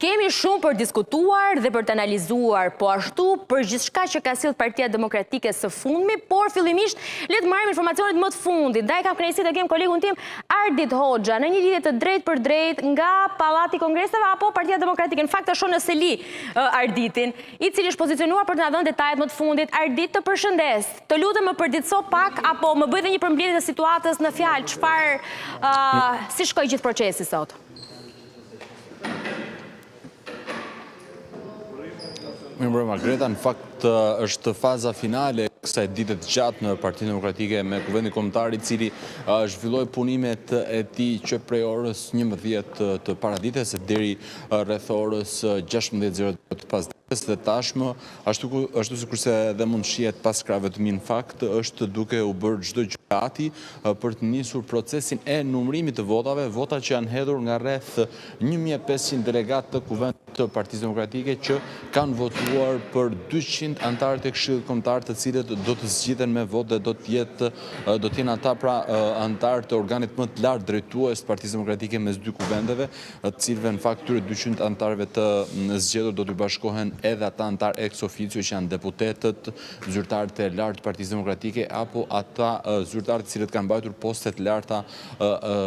Kemi shumë për diskutuar dhe për të analizuar, po ashtu për gjithçka që ka sjellë Partia Demokratike së fundmi, por fillimisht le të marrim informacionet më të fundit. Ndaj kam kënaqësinë të kem kolegun tim Ardit Hoxha në një lidhje të drejtë për drejtë nga Pallati i Kongreseve apo Partia Demokratike. Në fakt shoh në seli Arditin, i cili është pozicionuar për të na dhënë detajet më të fundit. Ardit, të përshëndes. Të lutem më përditëso pak apo më bëj edhe një përmbledhje të situatës në fjalë. Çfarë si shkoi gjithë procesi sot? Mirëmbrëma, Greta, në fakt është faza finale kësaj dite të gjatë në Partinë Demokratike me Kuvendin Kombëtar, i cili zhvilloi punimet e tij që prej orës 11 të paradites deri rreth orës 16:00 pas ditës dhe tashmë, ashtu sikurse edhe mund shihet pas krave të mi, në fakt është duke u bërë çdo gjë gati për të nisur procesin e numërimit të votave, vota që janë hedhur nga rreth 1500 delegatë të Kuvendit të Partisë Demokratike që kanë votuar për 200 antarët e Këshillit Kombëtar, të cilët do të zgjidhen me votë dhe do të jenë ata pra antarë të organit më të lartë drejtues të Partisë Demokratike mes dy kuvendeve, të cilëve në fakt këtyre 200 antarëve të zgjedhur do të bashkohen edhe ata antarë ex officio që janë deputetët, zyrtarët e lartë të Partisë Demokratike apo ata zyrtarët të cilët kanë mbajtur postet larta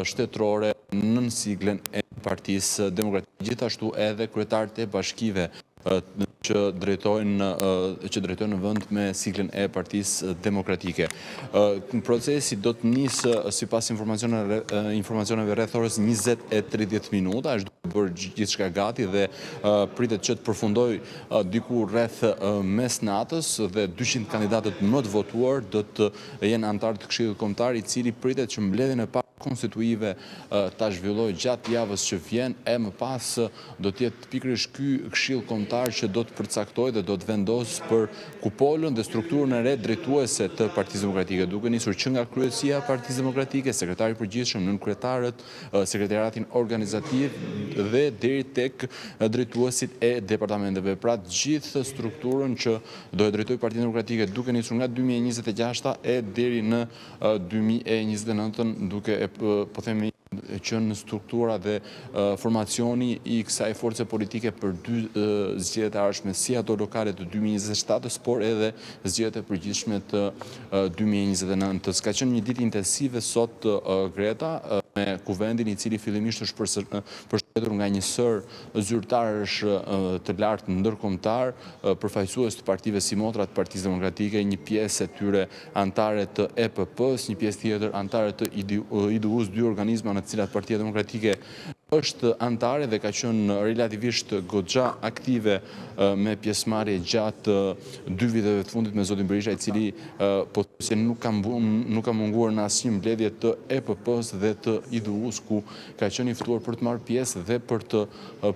shtetërore nën siglen e Partisë Demokratike, gjithashtu edhe kryetarët e bashkive që drejtojnë në vend me siglen e Partisë Demokratike. Procesi do të nisë sipas informacioneve rreth orës 20:30, është duke bërë gjithçka gati dhe pritet që të përfundoj diku rreth mesnatës dhe 200 kandidatët më të votuar do të jenë antarë të Këshillit Kombëtar, i cili pritet që mbledhjen e parë konstituive ta zhvilloj gjatë javës që vjen, e më pas do të jetë pikërisht ky Këshill Kombëtar që do të përcaktoj dhe do të vendos për kupolën dhe strukturën e re drejtuese të Partisë Demokratike, duke nisur që nga kryesia e Partisë Demokratike, sekretari i përgjithshëm, nënkretarët, sekretariatin organizativ dhe deri tek drejtuesit e departamenteve. Pra të gjithë strukturën që do e drejtojë Partia Demokratike duke nisur nga 2026 e deri në 2029, duke po themi që në struktura dhe formacioni i kësaj force politike për dy zgjedhjet e ardhshme, si ato lokale të 2027, por edhe zgjedhjet e përgjithshme të 2029. Ka qenë një ditë intensive sot, Greta, me kuvendin i cili fillimisht është përshëndetur nga një sër zyrtarësh të lartë ndërkombëtar, përfaqësues të partive si motra të Partisë Demokratike, një pjesë e tyre antare të EPP-s, një pjesë tjetër antare të IDU-s, dy organizma në të cilat Partia Demokratike është antare dhe ka qenë relativisht goxha aktive me pjesëmarrje gjatë 2 viteve të fundit me zotin Berisha, i cili po se nuk ka munguar në asnjë mbledhje të EPP-s dhe të IDU-s, ku ka qenë i ftuar për të marrë pjesë dhe për të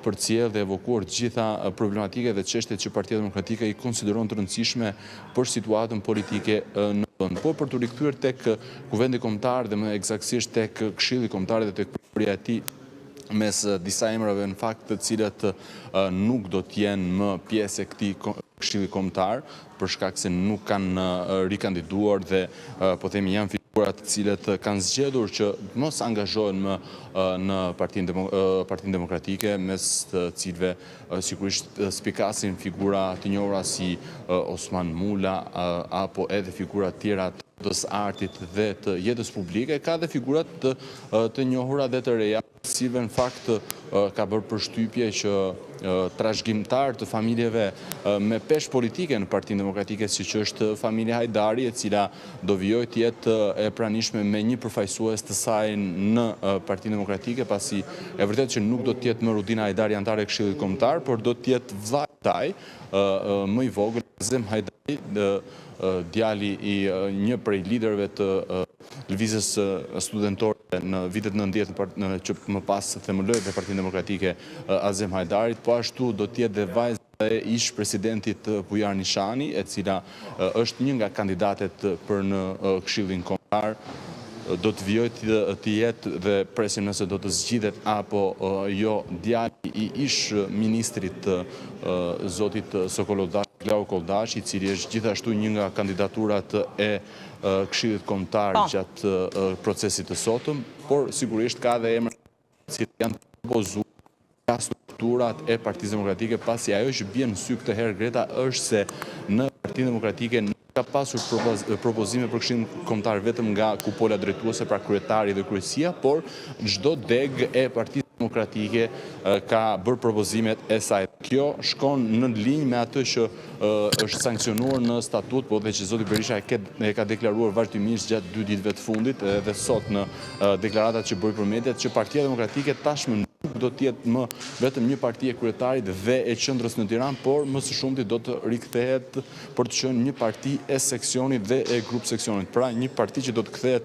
përcjellë dhe evokuar të gjitha problematike dhe çështjet që Partia Demokratike i konsideron të rëndësishme për situatën politike në vend. Po për të rikthyer tek Kuvendi Kombëtar dhe më eksaktësisht tek Këshilli Kombëtar dhe tek përmbajtja e tij mes disa emrave në fakt të cilët nuk do të jenë më pjesë e këtij Këshilli Kombëtar për shkak se nuk kanë rikandiduar dhe po themi janë figura të cilët kanë zgjedhur që mos angazhohen më në Partinë Demokratike, mes të cilëve sigurisht spikasin figura të njohura si Osman Mula apo edhe figura të tjera të artit dhe të jetës publike, ka dhe figurat të njohura dhe të reja, si në fakt ka bërë përshtypje që trashëgimtar të familjeve me peshë politike në Partinë Demokratike, siç është familja Hajdari, e cila do vijojë të jetë e pranishme me një përfaqësues të saj në Partinë Demokratike, pasi e vërtet që nuk do të jetë më Rudina Hajdari antare e Këshillit Kombëtar, por do të jetë vllai i saj, më i vogël, Azem Hajdari, djali i një prej liderëve të lëvizjes studentore në vitet 90 që më pas themeloi dhe Partinë Demokratike, Azem Hajdarit, po ashtu do të jetë dhe vajza e ish presidentit Bujar Nishani, e cila është një nga kandidatet për në Këshillin Kombëtar. Do të vijojë të jetë dhe presim nëse do të zgjidhet apo jo djali i ish ministrit zotit Sokollodash, Glau Koldash, i cili është gjithashtu një nga kandidaturat e Këshillit Kombëtar gjatë procesit të sotëm, por sigurisht ka dhe emra që janë propozuar nga struktura strukturat e Partisë Demokratike, pasi ajo që bie në sy këtë herë Greta është se në Partinë Demokratike ka pasur propozime për Këshillin Kombëtar vetëm nga kupola drejtuese, pra kryetari dhe kryesia, por çdo deg e Partisë Demokratike ka bërë propozimet e saj. Kjo shkon në linjë me atë që është sankcionuar në statut, po dhe që zoti Berisha e ka deklaruar vazhdimisht gjatë 2 ditëve të fundit dhe sot në deklaratat që bëri për mediat, që Partia Demokratike tashmë nuk do të jetë më vetëm një parti e kryetarit dhe e qendrës në Tiranë, por më së shumti do të rikthehet për të qenë një parti e seksionit dhe e grup seksionit. Pra një parti që do të kthehet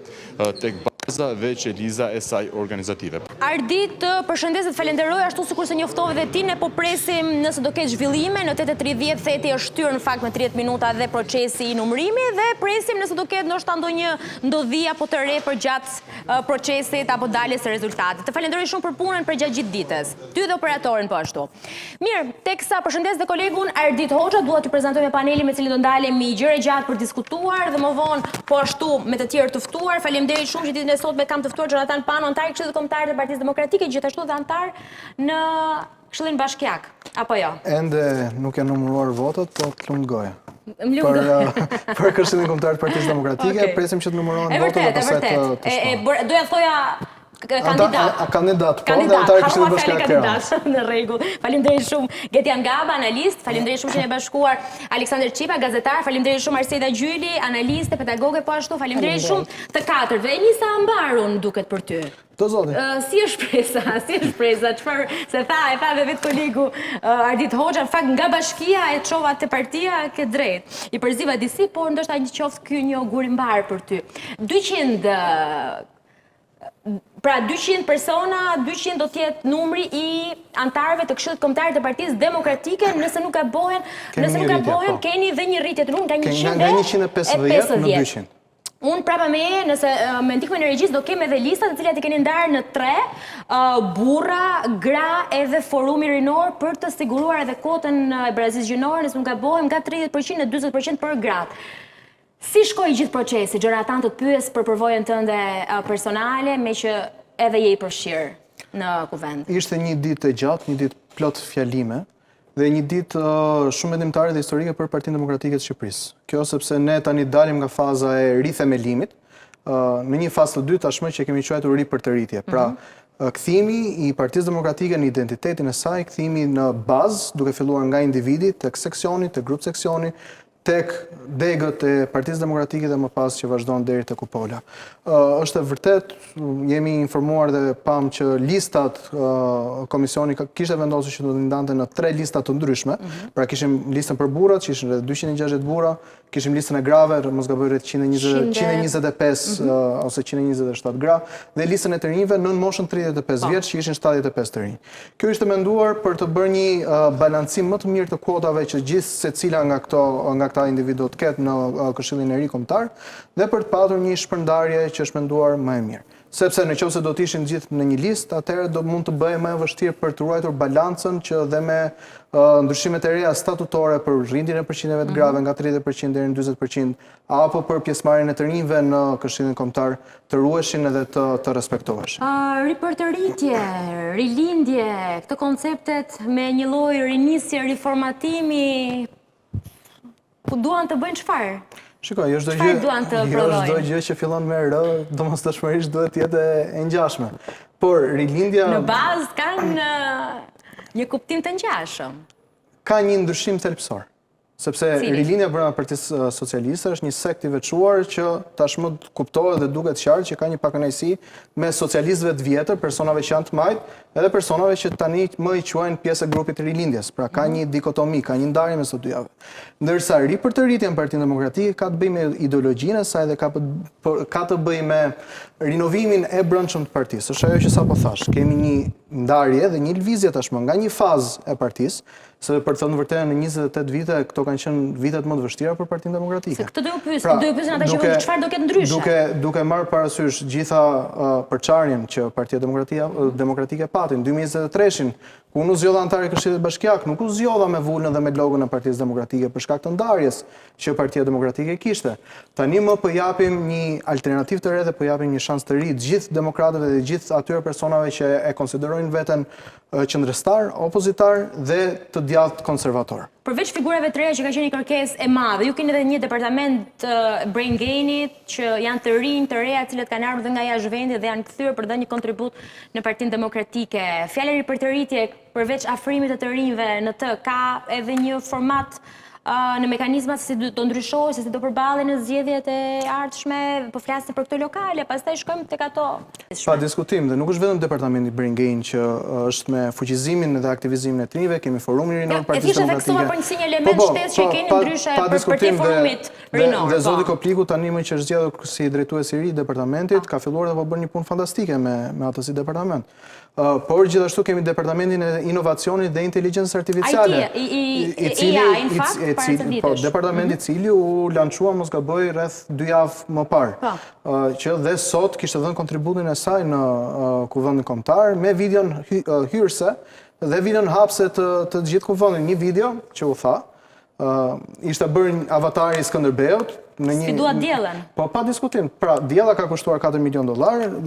tek baza dhe qeliza e saj organizative. Ardit, përshëndeset, falenderoj, ashtu sikur se njoftove dhe ti, ne po presim nëse do ketë zhvillime, në 8:30 theti është shtyr në fakt me 30 minuta dhe procesi i numërimi dhe presim nëse do ketë ndoshta ndonjë ndodhi apo të re për gjatë procesit apo daljes së rezultatit. Të falenderoj shumë për punën për gjatë gjithë ditës. Ty dhe operatorin po ashtu. Mirë, teksa përshëndes dhe kolegun Ardit Hoxha, dua t'ju prezantoj me panelin me cilin do ndalemi gjëre gjatë për diskutuar dhe më vonë po ashtu me të tjerë të ftuar. Faleminderit shumë që ditën e sotme kam të ftuar Jonathan Pano, antar i Këshillit Kombëtar të Partisë Demokratike, gjithashtu dhe antar në Këshillin Bashkiak, apo jo? Ende nuk janë numëruar votat, po të lumë goja. Për Këshillin Kombëtar të Partisë Demokratike, presim që të numërohen votat dhe pastaj të shtohen. Doja thoja Kandidat, po, dhe antar i Këshillit Bashkiak. Në rregull. Faleminderit shumë Getian Gaba, analist, faleminderit shumë që ne bashkuar Aleksandër Qipa, gazetar, faleminderit shumë Arseda Gjyli, analiste, pedagoge, po ashtu, faleminderit shumë të katërve. Nisa mbarun duket për ty. Të zoti. Si është shpresa, çfarë se e tha dhe vetë kolegu Ardit Hoxha, në fakt nga bashkia e çova te partia ke drejt. I përziva disi, por ndoshta një qoftë ky një augur i mbar për ty. 200 persona, 200 do t'jetë numri i antarëve të Këshillit Kombëtar të Partisë Demokratike, nëse nuk gabohen, keni dhe një rritje të numrit nga 150 në 200. Unë prapa nëse me ndihmën e regjisë do kemi edhe listat të cilat i keni ndarë në 3, burra, gra edhe forumi rinor për të siguruar edhe kotën e brazisë gjinore, nëse nuk gabohem nga 30% në 40% për gratë. Si shkoi gjithë procesi? Jonathan, të pyes për përvojën tënde personale, me që edhe je i përfshirë në kuvend. Ishte një ditë e gjatë, një ditë plot fjalime, dhe një ditë shumë vendimtare dhe historike për Partinë Demokratike të Shqipërisë. Kjo sepse ne tani dalim nga faza e rithemelimit, në një fazë të dytë tashmë që kemi quajtur ripërtëritje. Pra, kthimi i Partisë Demokratike në identitetin e saj, kthimi në bazë, duke filluar nga individi, tek seksioni, tek grup seksioni, tek degët e Partisë Demokratike dhe më pas që vazhdon deri te kupola. Është vërtet, jemi informuar dhe pam që listat komisioni kishte vendosur që do të ndante në 3 lista të ndryshme. Pra kishim listën për burrat, që ishin rreth 260 burra, kishim listën e grave, mos gaboj rreth 125 ose 127 gra, dhe listën e të rinjve nën moshën 35 vjeç, që ishin 75 të rinj. Kjo ishte menduar për të bërë një balancim më të mirë të kuotave që gjithë secila nga këta individu të ketë në Këshillin e Ri Kombëtar dhe për të patur një shpërndarje që është menduar më e mirë. Sepse nëse do të ishin gjithë në një listë, atëherë do mund të bëhej më e vështirë për të ruajtur balancën që dhe me ndryshimet e reja statutore për rrindjen e përqindjeve të grave nga 30% deri në 40%, apo për pjesëmarrjen e të rinjve në Këshillin Kombëtar të ruheshin edhe të respektoheshin. Ripërtëritje, rilindje, këto konceptet me një lloj rinisje, riformatimi, ku duan të bëjnë çfarë? Shikoj, është çdo gjë që fillon me R, domosdoshmërisht duhet të jetë e ngjashme. Por rilindja në bazë kanë një kuptim të ngjashëm. Ka një ndryshim thelbësor. Sepse rilindja brenda Partisë Socialiste është një sekt i veçuar që tashmë kuptohet dhe duket qartë që ka një pakënaqësi me socialistëve të vjetër, personave që janë të majt, edhe personave që tani më i quajnë pjesë e grupit të rilindjes. Pra ka një dikotomi, ka një ndarje mes të dyjave. Ndërsa ripërtëritja në Partinë Demokratike ka të bëjë me ideologjinë e saj dhe ka të bëjë me rinovimin e brendshëm të partisë. Është ajo që sapo thash, kemi një ndarje dhe një lëvizje tashmë nga një fazë e partisë, se për të thënë vërtetën në 28 vite këto kanë qenë vitet më të vështira për Partinë Demokratike. Se këtë do ju pyesin ata që çfarë do ketë ndryshe. Duke marrë parasysh gjitha përçarjen që Partia Demokratike pati në 2023-shin, ku unë u zgjodha antar i Këshillit Bashkiak, nuk u zgjodha me vulën dhe me logon e Partisë Demokratike për shkak të ndarjes që Partia Demokratike kishte. Tani më po japim një alternativë të re dhe po japim një shans të ri të gjithë demokratëve dhe gjithë atyre personave që e konsiderojnë konsiderojnë veten qendrëstar, opozitar dhe të djathtë konservator. Përveç figurave të reja që ka qenë një kërkesë e madhe, ju keni edhe një departament brain gainit që janë të rinj, të reja, cilët kanë ardhur dhe nga jashtë vendit dhe janë kthyer për të dhënë një kontribut në Partinë Demokratike. Fjala e ripërtëritje, përveç afrimit të rinjve në të, ka edhe një format në mekanizmat se si do ndryshojë, se si do përballen në zgjedhjet e ardhshme, po flasim për këto lokale, pastaj shkojmë tek ato. Pa diskutim, dhe nuk është vetëm departamenti Brain Gain që është me fuqizimin dhe aktivizimin e trinjve, kemi forumin rinor Partisë Demokratike. E thjesht theksova për një element shtesë që keni ndryshe për Parti Forumit Rinor. Dhe zoti Kopliku tani më që është zgjedhur si drejtues i ri i departamentit, ka filluar dhe po bën një punë fantastike me atë si departament. Por gjithashtu kemi departamentin e inovacionit dhe inteligjencës artificiale. Departamenti i cili u lançua mos gaboj rreth 2 javë më parë. Që dhe sot kishte dhënë kontributin e saj në Kuvendin Kombëtar me videon hyrëse dhe videon hapse të gjithë kuvendit. Një video që u tha, ishte bërë avatari i Skënderbeut. Si duat diellën? Po, pa diskutim. Pra, diella ka kushtuar $4 milion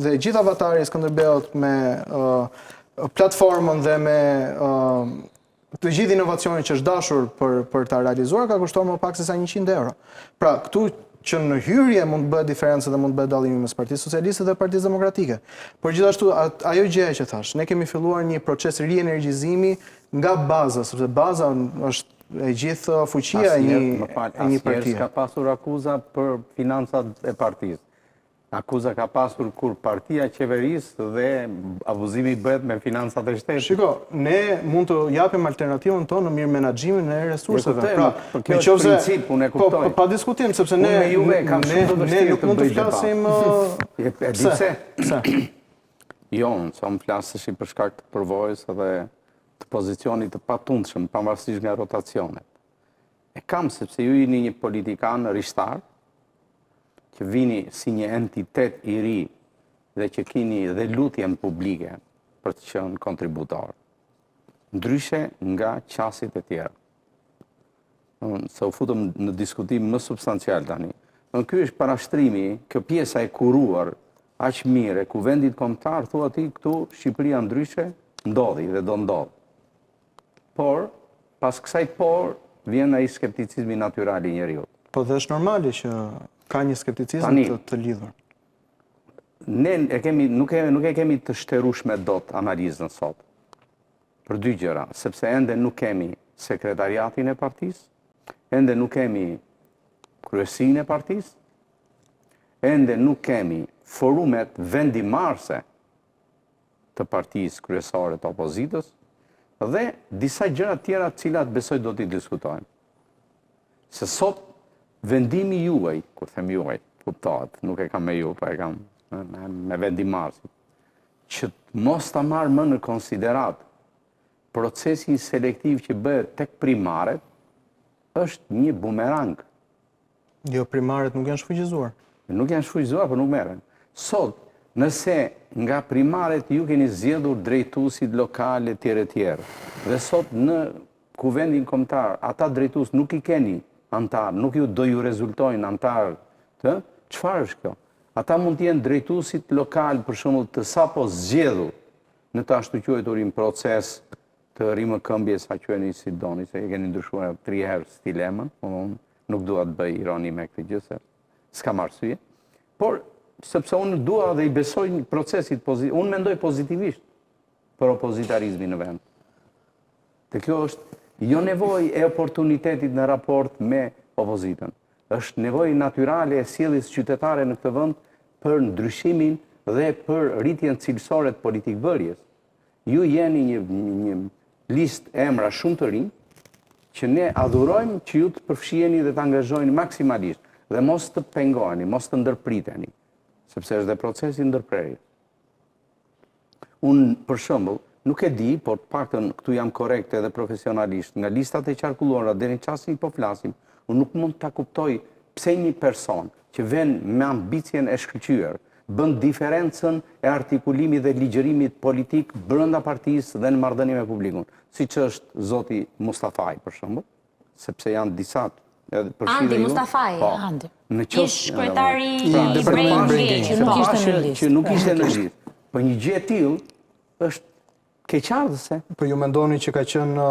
dhe gjithë avatari i Skënderbeut me platformën dhe me të gjithë inovacionin që është dashur për ta realizuar ka kushtuar më pak se sa €100. Pra, këtu që në hyrje mund të bëhet diferencë dhe mund të bëhet dallimi mes Partisë Socialiste dhe Partisë Demokratike. Por gjithashtu ajo gjëja që thash, ne kemi filluar një proces rienergjizimi nga baza, sepse baza është e gjithë fuqia e një partie. Ka pasur akuza për financat e partisë. Akuza ka pasur kur partia qeverisë dhe abuzimi bëhet me financat e shtetit. Shiko, ne mund të japim alternativën tonë në mirë menaxhimin e resurseve. Pra, kjo është princip, unë e kuptoj. Pa diskutim, sepse ne nuk mund të flasim... E di pse? Jo, që më flasëshi për shkak të përvojës dhe të pozicionit të patundshëm, pavarësisht nga rotacionet. E kam sepse ju jeni një politikan rishtar, që vini si një entitet i ri dhe që keni dhe lutjen publike për të qenë kontributor. Ndryshe nga qasit e tjera. Se u futëm në diskutim më substancial tani. Ky është parashtrimi, kjo pjesa e kuruar, aq mire, Kuvendit Kombëtar, thua ti këtu Shqipëria ndryshe, ndodhi dhe do ndodh. Por, pas kësaj vjen ai skepticizmi natyral i njeriut. Po dhe është normali që ka një skepticizm të lidhur. Ne nuk e kemi të shterueshme dot analizën sot. Për 2 gjëra, sepse ende nuk kemi sekretariatin e partisë, ende nuk kemi kryesinë e partisë, ende nuk kemi forumet vendimarrëse të partisë kryesore të opozitës, dhe disa gjëra tjera të cilat besoj do t'i diskutojmë. Se sot vendimi juaj, kur them juaj, kuptohet, nuk e kam me ju, po e kam me vendimarrësit, që mos ta marrë më në konsiderat procesin selektiv që bëhet tek primaret, është një bumerang. Jo, primaret nuk janë shfuqizuar. Nuk janë shfuqizuar, por nuk merren. Sot, nëse nga primaret ju keni zgjedhur drejtuesit lokale tjerë, dhe sot në Kuvendin Kombëtar, ata drejtues nuk i keni antar, nuk do ju rezultojnë antar, çfarë është kjo? Ata mund të jenë drejtuesit lokal, për shembull, të sapo zgjedhur në të ashtu quajturin proces të rimëkëmbjes, sa quheni si doni, se e keni ndryshuar 3 herë stilemën, unë nuk dua të bëj ironi me këtë gjë, se s'kam arsye, por sepse unë dua dhe i besoj një procesit pozitiv, unë mendoj pozitivisht për opozitarizmin në vend. Dhe kjo është jo nevojë e oportunitetit në raport me opozitën. Është nevojë natyrale e sjelljes qytetare në këtë vend për ndryshimin dhe për rritjen cilësore të politikbërjes. Ju jeni një listë emra shumë të rinj që ne adhurojmë që ju të përfshiheni dhe të angazhojeni maksimalisht dhe mos të pengoheni, mos të ndërpriteni, sepse është dhe procesi ndërprerjes. Unë, për shembull, nuk e di, por të paktën këtu jam korrekt edhe profesionalisht, nga listat e qarkulluara deri në çastin po flasim, unë nuk mund ta kuptoj pse një person që vjen me ambicien e shkëlqyer bën diferencën e artikulimit dhe ligjërimit politik brenda partisë dhe në marrëdhënie me publikun, siç është zoti Mustafaj për shembull, sepse janë disa Andi Mustafaj, ish kryetari i Brain Gain, që nuk ishte në listë. Po një gjë e tillë është keqardhëse. Po ju mendoni që ka qenë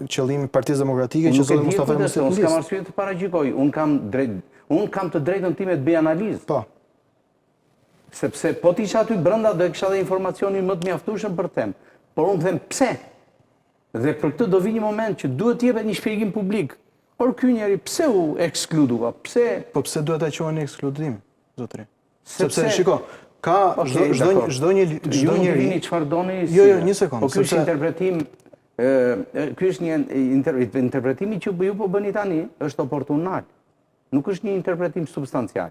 qëllimi i Partisë Demokratike që zoti Mustafa mos e unë s'kam arsye të paragjykoj, unë kam të drejtën time të bëj analizë. Po. Sepse po të isha aty brenda do e kisha dhe informacionin më të mjaftueshëm për temë. Por unë them pse? Dhe për këtë do vi një moment që duhet të jepet një shpjegim publik. Por ky njeri pse u ekskludua? Pse? Po pse duhet ta quajeni ekskludim, zotëri? Sepse shiko, ka çdo njeri vini çfarë doni. Jo, një sekond. Po ky është interpretim, ky është një interpretimi që ju po bëni tani, është oportunal. Nuk është një interpretim substancial.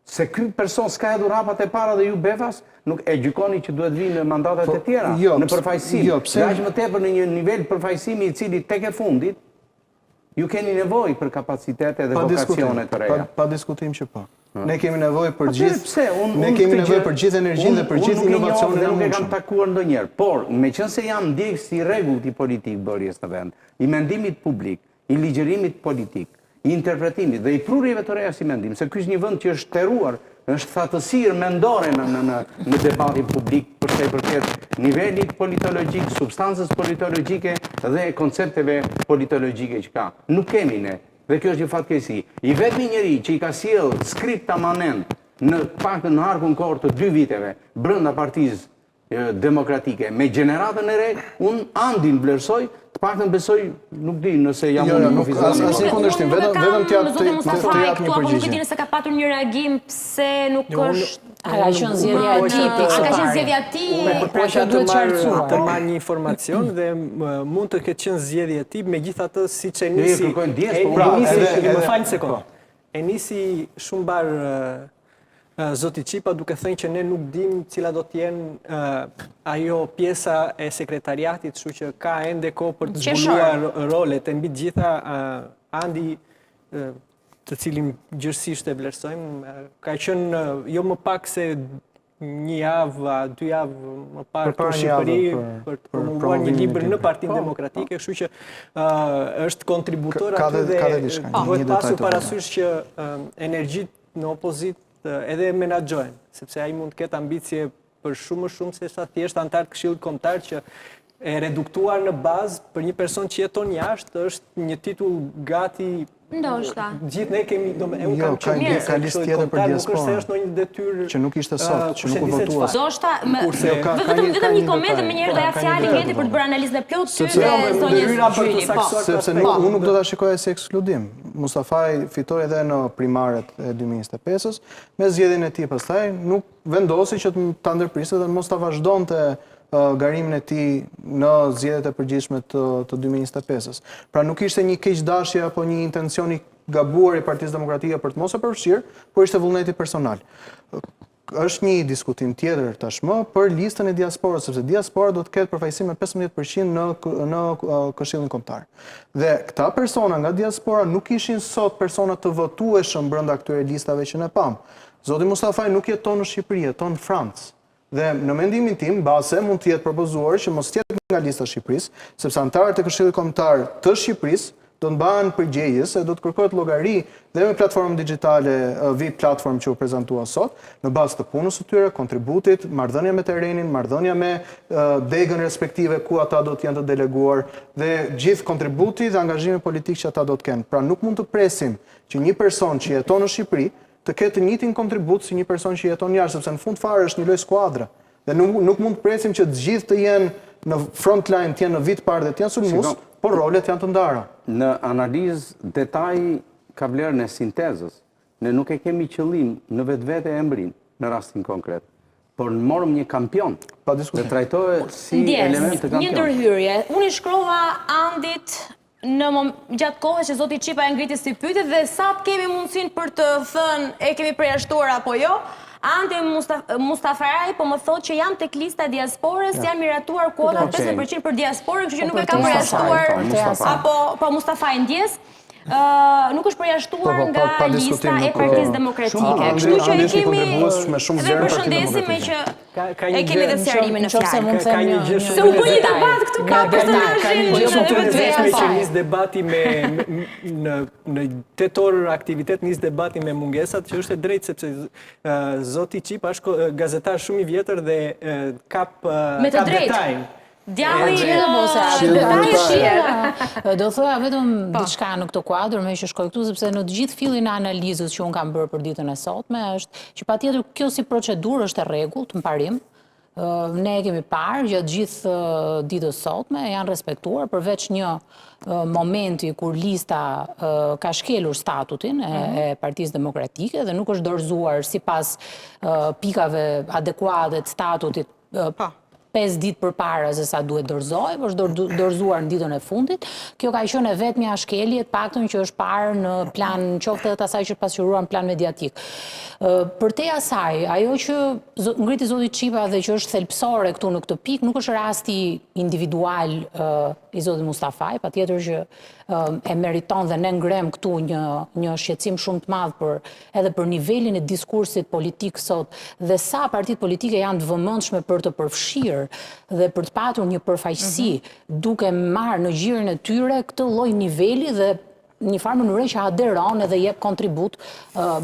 Se ky person s'ka hedhur hapat e para dhe ju befas, nuk e gjykoni që duhet vinë në mandatet e tjera, në përfaqësim. Dhe aq më tepër në një nivel përfaqësimi i cili tek e fundit, ju keni nevojë për kapacitete dhe vokacione të reja. Pa diskutim që po. Ne kemi nevojë për gjithë. Ne kemi nevojë për gjithë energjinë dhe për gjithë inovacionin e nuk e kam takuar ndonjëherë, por meqense jam ndjekës i rregullt i politik bërjes në vend, i mendimit publik, i ligjërimit politik, i interpretimit dhe i prurjeve të reja si mendim, se ky është një vend që është teruar, është thatësirë mendore në debatin publik për sa i përket nivelit politologjik, substancës politologjike dhe koncepteve politologjike që ka. Nuk kemi ne, dhe kjo është një fatkeqësi. I vetmi njeri që i ka sjell skripta manent në paktën në arkun kohor të 2 viteve brenda Partisë Demokratike me gjeneratën e re, unë Andin vlerësoj, të paktën besoj, nuk di nëse jam unë në oficial. Asnjë kundërshtim, vetëm t'jap një përgjigje. Nuk e di nëse ka patur një reagim pse nuk është. A ka qenë zgjedhja e tij? A ka qenë zgjedhja e tij? Pra që duhet qartësuar. Të marr një informacion dhe mund të ketë qenë zgjedhja e tij, megjithatë siç e nisi. Më fal një sekond. E nisi shumë bar Zoti Qipa duke thënë që ne nuk dim cila do të jenë ajo pjesa e sekretariatit, kështu që ka ende kohë për të zbuluar rolet e mbi të gjitha. Andi, të cilin gjithësisht e vlerësojmë, ka qenë jo më pak se një javë, 2 javë më parë për Shqipëri për të promovuar një libër në Partinë Demokratike, kështu që është kontributor aty dhe duhet pasur parasysh që energjitë në opozit edhe menaxhojnë, sepse ai mund të ketë ambicie për shumë më shumë se sa thjesht antar të Këshillit Kombëtar, që e reduktuar në bazë për një person që jeton jashtë është një titull gati. Ndoshta. Gjithë ne kemi, unë kam qenë ka listë tjetër për diasporën. Nuk është se është ndonjë detyrë që nuk ishte sot, që nuk u votua. Ndoshta, vetëm një koment më njëherë do ja fjalën Genti për të bërë analizën e plotë dhe zonjës Gjyli. Sepse unë nuk do ta shikoja si ekskludim. Mustafaj fitoi edhe në primaret e 2025-s, me zgjedhjen e tij pastaj nuk vendosi që ta ndërpriste dhe mos ta vazhdonte garimin e tij në zgjedhjet e përgjithshme të 2025-s. Pra nuk ishte një keqdashje apo një intencion i gabuar i Partisë Demokratike për të mos e përfshirë, por ishte vullneti personal. Është një diskutim tjetër tashmë për listën e diasporës, sepse diaspora do të ketë përfaqësim me 15% në Këshillin Kombëtar. Dhe këta persona nga diaspora nuk ishin sot persona të votueshëm brenda këtyre listave që ne pam. Zoti Mustafaj nuk jeton në Shqipëri, jeton në Francë. Dhe në mendimin tim, base mund të jetë propozuar që mos jetë nga lista e Shqipërisë, sepse antarët e Këshillit Kombëtar të Shqipërisë do të mbahen përgjegjës se do të kërkohet llogari dhe me platformën digjitale VIP platform që u prezantua sot, në bazë të punës së tyre, kontributit, marrëdhënia me terrenin, marrëdhënia me degën respektive ku ata do të jenë të deleguar dhe gjithë kontributi dhe angazhimi politik që ata do të kenë. Pra nuk mund të presim që një person që jeton në Shqipëri të ketë të njëjtin kontribut si një person që jeton jashtë, sepse në fund fare është një lloj skuadre. Dhe nuk mund të presim që të gjithë të jenë në front line, të jenë në vit parë dhe të jenë sulmus, por rolet janë të ndara. Në analizë detaj ka vlerën e sintezës. Ne nuk e kemi qëllim në vetvete e embrin në rastin konkret, por në morëm një kampion dhe trajtohet si element të kampion. Një ndërhyrje. Unë i shkrova Andit gjatë kohës që Zoti Qipa e ngriti si pyetje dhe sa kemi mundësinë për të thënë e kemi përjashtuar apo jo. Andi Mustafaraj po më thotë që jam tek lista e diasporës, jam miratuar kuota 50% për diasporën, kështu që nuk e kam përjashtuar apo Mustafaj ndjes. Nuk është përjashtuar nga lista e Partisë Demokratike. Kështu që e kemi dhe përshëndesim me që e kemi dhe sqarimin në fjalë. Se u bë një debat këtu ka personazhin që nis debati në tetor aktivitet nis debati me mungesat, që është e drejtë sepse Zoti Qipa është gazetar shumë i vjetër dhe kap detaj. Djalli do thoja vetëm diçka në këtë kuadër me që shkoj këtu, sepse në të gjithë fillin e analizës që unë kam bërë për ditën e sotme, është që patjetër kjo si procedurë është e rregullt në parim. Ne e kemi parë gjatë gjithë ditës sotme, janë respektuar, përveç një momenti kur lista ka shkelur statutin e Partisë Demokratike dhe nuk është dorëzuar sipas pikave adekuate të statutit 5 ditë përpara se sa duhet dorëzohet, është dorëzuar në ditën e fundit. Kjo ka qenë e vetmja shkelje, paktën që është parë në plan qoftë edhe asaj që pasqyruar në plan mediatik. Përtej asaj, ajo që ngriti zoti Çipa dhe që është thelpsore këtu në këtë pikë, nuk është rasti individual i zotit Mustafaj, patjetër që e meriton dhe ne ngrem këtu një shqetësim shumë të madh edhe për nivelin e diskursit politik sot dhe sa partitë politike janë të vëmendshme për të përfshirë dhe për të patur një përfaqësi duke marrë në gjirin e tyre këtë lloj niveli dhe një farë mënyre që aderon edhe jep kontribut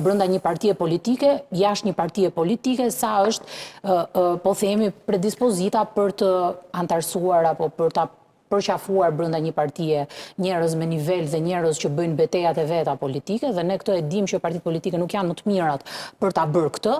brenda një partie politike, jashtë një partie politike, sa është, po themi, predispozita për të antarësuar apo për të përqafuar brenda një partie njerëz me nivel dhe njerëz që bëjnë betejat e veta politike dhe ne këtë e dim që partitë politike nuk janë më të mirat për ta bërë këtë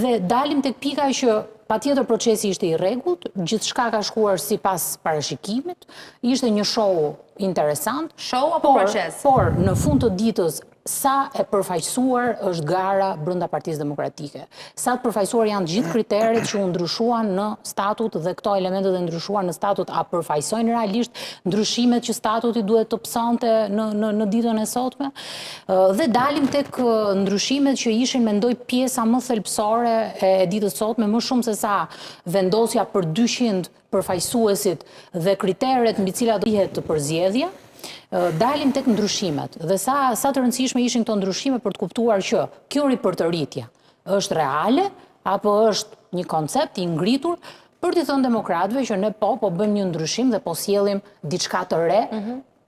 dhe dalim tek pika që patjetër procesi ishte i rregullt, gjithçka ka shkuar sipas parashikimit, ishte një show interesant. Show apo proces? Por në fund të ditës sa e përfaqësuar është gara brenda Partisë Demokratike. Sa të përfaqësuar janë gjithë kriteret që u ndryshuan në statut dhe këto elementet e ndryshuar në statut a përfaqësojnë realisht ndryshimet që statuti duhet të pësonte në ditën e sotme. Dhe dalim tek ndryshimet që ishin mendoj pjesa më thelpsore e ditës sotme, më shumë se sa vendosja për 200 përfaqësuesit dhe kriteret mbi cilat dihet të përzgjedhja. Dalim tek ndryshimet dhe sa të rëndësishme ishin këto ndryshime për të kuptuar që kjo ripërtëritja është reale apo është një koncept i ngritur për t'i thënë demokratëve që ne po bëjmë një ndryshim dhe po sjellim diçka të re,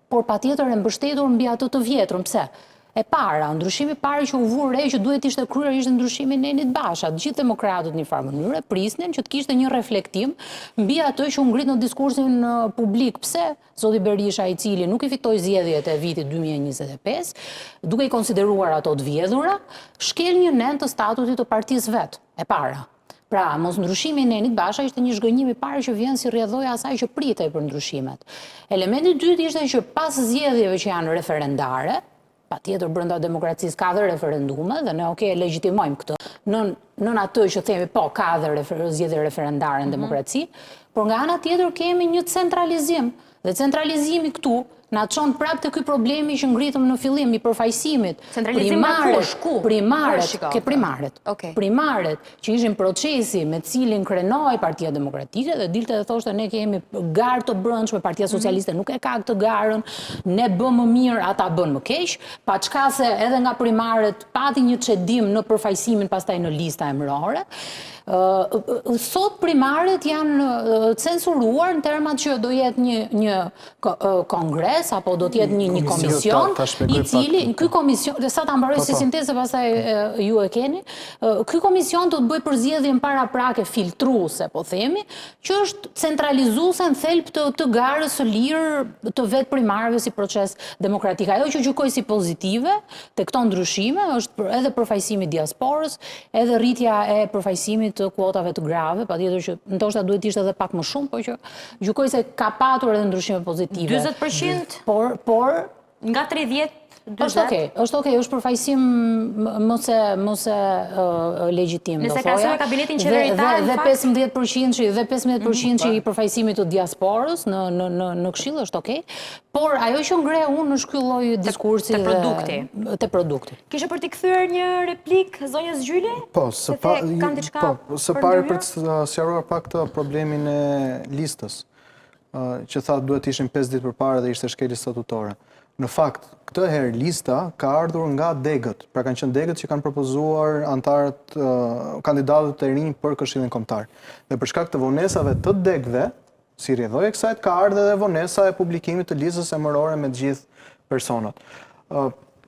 por patjetër e mbështetur mbi atë të vjetrën. Pse? E para, ndryshimi parë që u vur re që duhet ishte kryer ishte ndryshimi Nenit Basha. Të gjithë demokratët në një farë mënyrë prisnin që të kishte një reflektim mbi atë që u ngrit në diskursin publik. Pse zoti Berisha, i cili nuk i fitoi zgjedhjet e vitit 2025, duke i konsideruar ato të vjedhura, shkel një nen të statutit të partisë vet. E para. Pra, mos ndryshimi i Nenit Basha ishte një zhgënjim i parë që vjen si rrjedhoja asaj që pritej për ndryshimet. Elementi i dytë ishte që pas zgjedhjeve që janë referendare, patjetër brenda demokracisë ka dhe referendume dhe ne e legjitimojmë këtë. Nën atë që themi po ka dhe zgjedhje referendare në demokraci, por nga ana tjetër kemi një centralizim dhe centralizimi këtu na çon prapë te ky problemi që ngritëm në fillim i përfaqësimit. Primaret që ishin procesi me cilin krenoi Partia Demokratike dhe dilte dhe thoshte ne kemi garë të brendshme, Partia Socialiste nuk e ka këtë garën, ne bëm më mirë, ata bën më keq, pa çka se edhe nga primaret pati një çedim në përfaqësimin pastaj në lista emërore. Sot primaret janë censuruar në termat që do jetë një kongres apo do të jetë një komision i cili ky komision sa ta mbaroj si sintezë pastaj ju e keni ky komision do të bëjë përzgjedhjen paraprake filtruese po themi që është centralizuese në thelb të garës së lirë të vet primarëve si proces demokratik. Ajo që gjykoj si pozitive te këto ndryshime është edhe përfaqësimi i diasporës, edhe rritja e përfaqësimit të kuotave të grave, patjetër që ndoshta duhet ishte edhe pak më shumë, por që gjykoj se ka patur edhe ndryshime pozitive. 40%? Por nga 30 Është okej, është përfaqësim mos e legjitim, do thoja. Nëse krahasojmë kabinetin qeveritar dhe 15% që i përfaqësimit të diasporës në këshill është okej, por ajo që ngre unë është ky lloj diskursi te produkti. Kishe për t'i kthyer një replik zonjës Gjyle? Po, së pari për të sqaruar pak të problemin e listës, që tha duhet ishin 5 ditë përpara dhe ishte shkelje statutore. Në fakt, këtë herë lista ka ardhur nga degët, pra kanë qenë degët që kanë propozuar antarët, kandidatët e rinj për Këshillin Kombëtar. Dhe për shkak të vonesave të degëve, si rrjedhoi e kësaj, ka ardhur edhe vonesa e publikimit të listës emërore me të gjithë personat.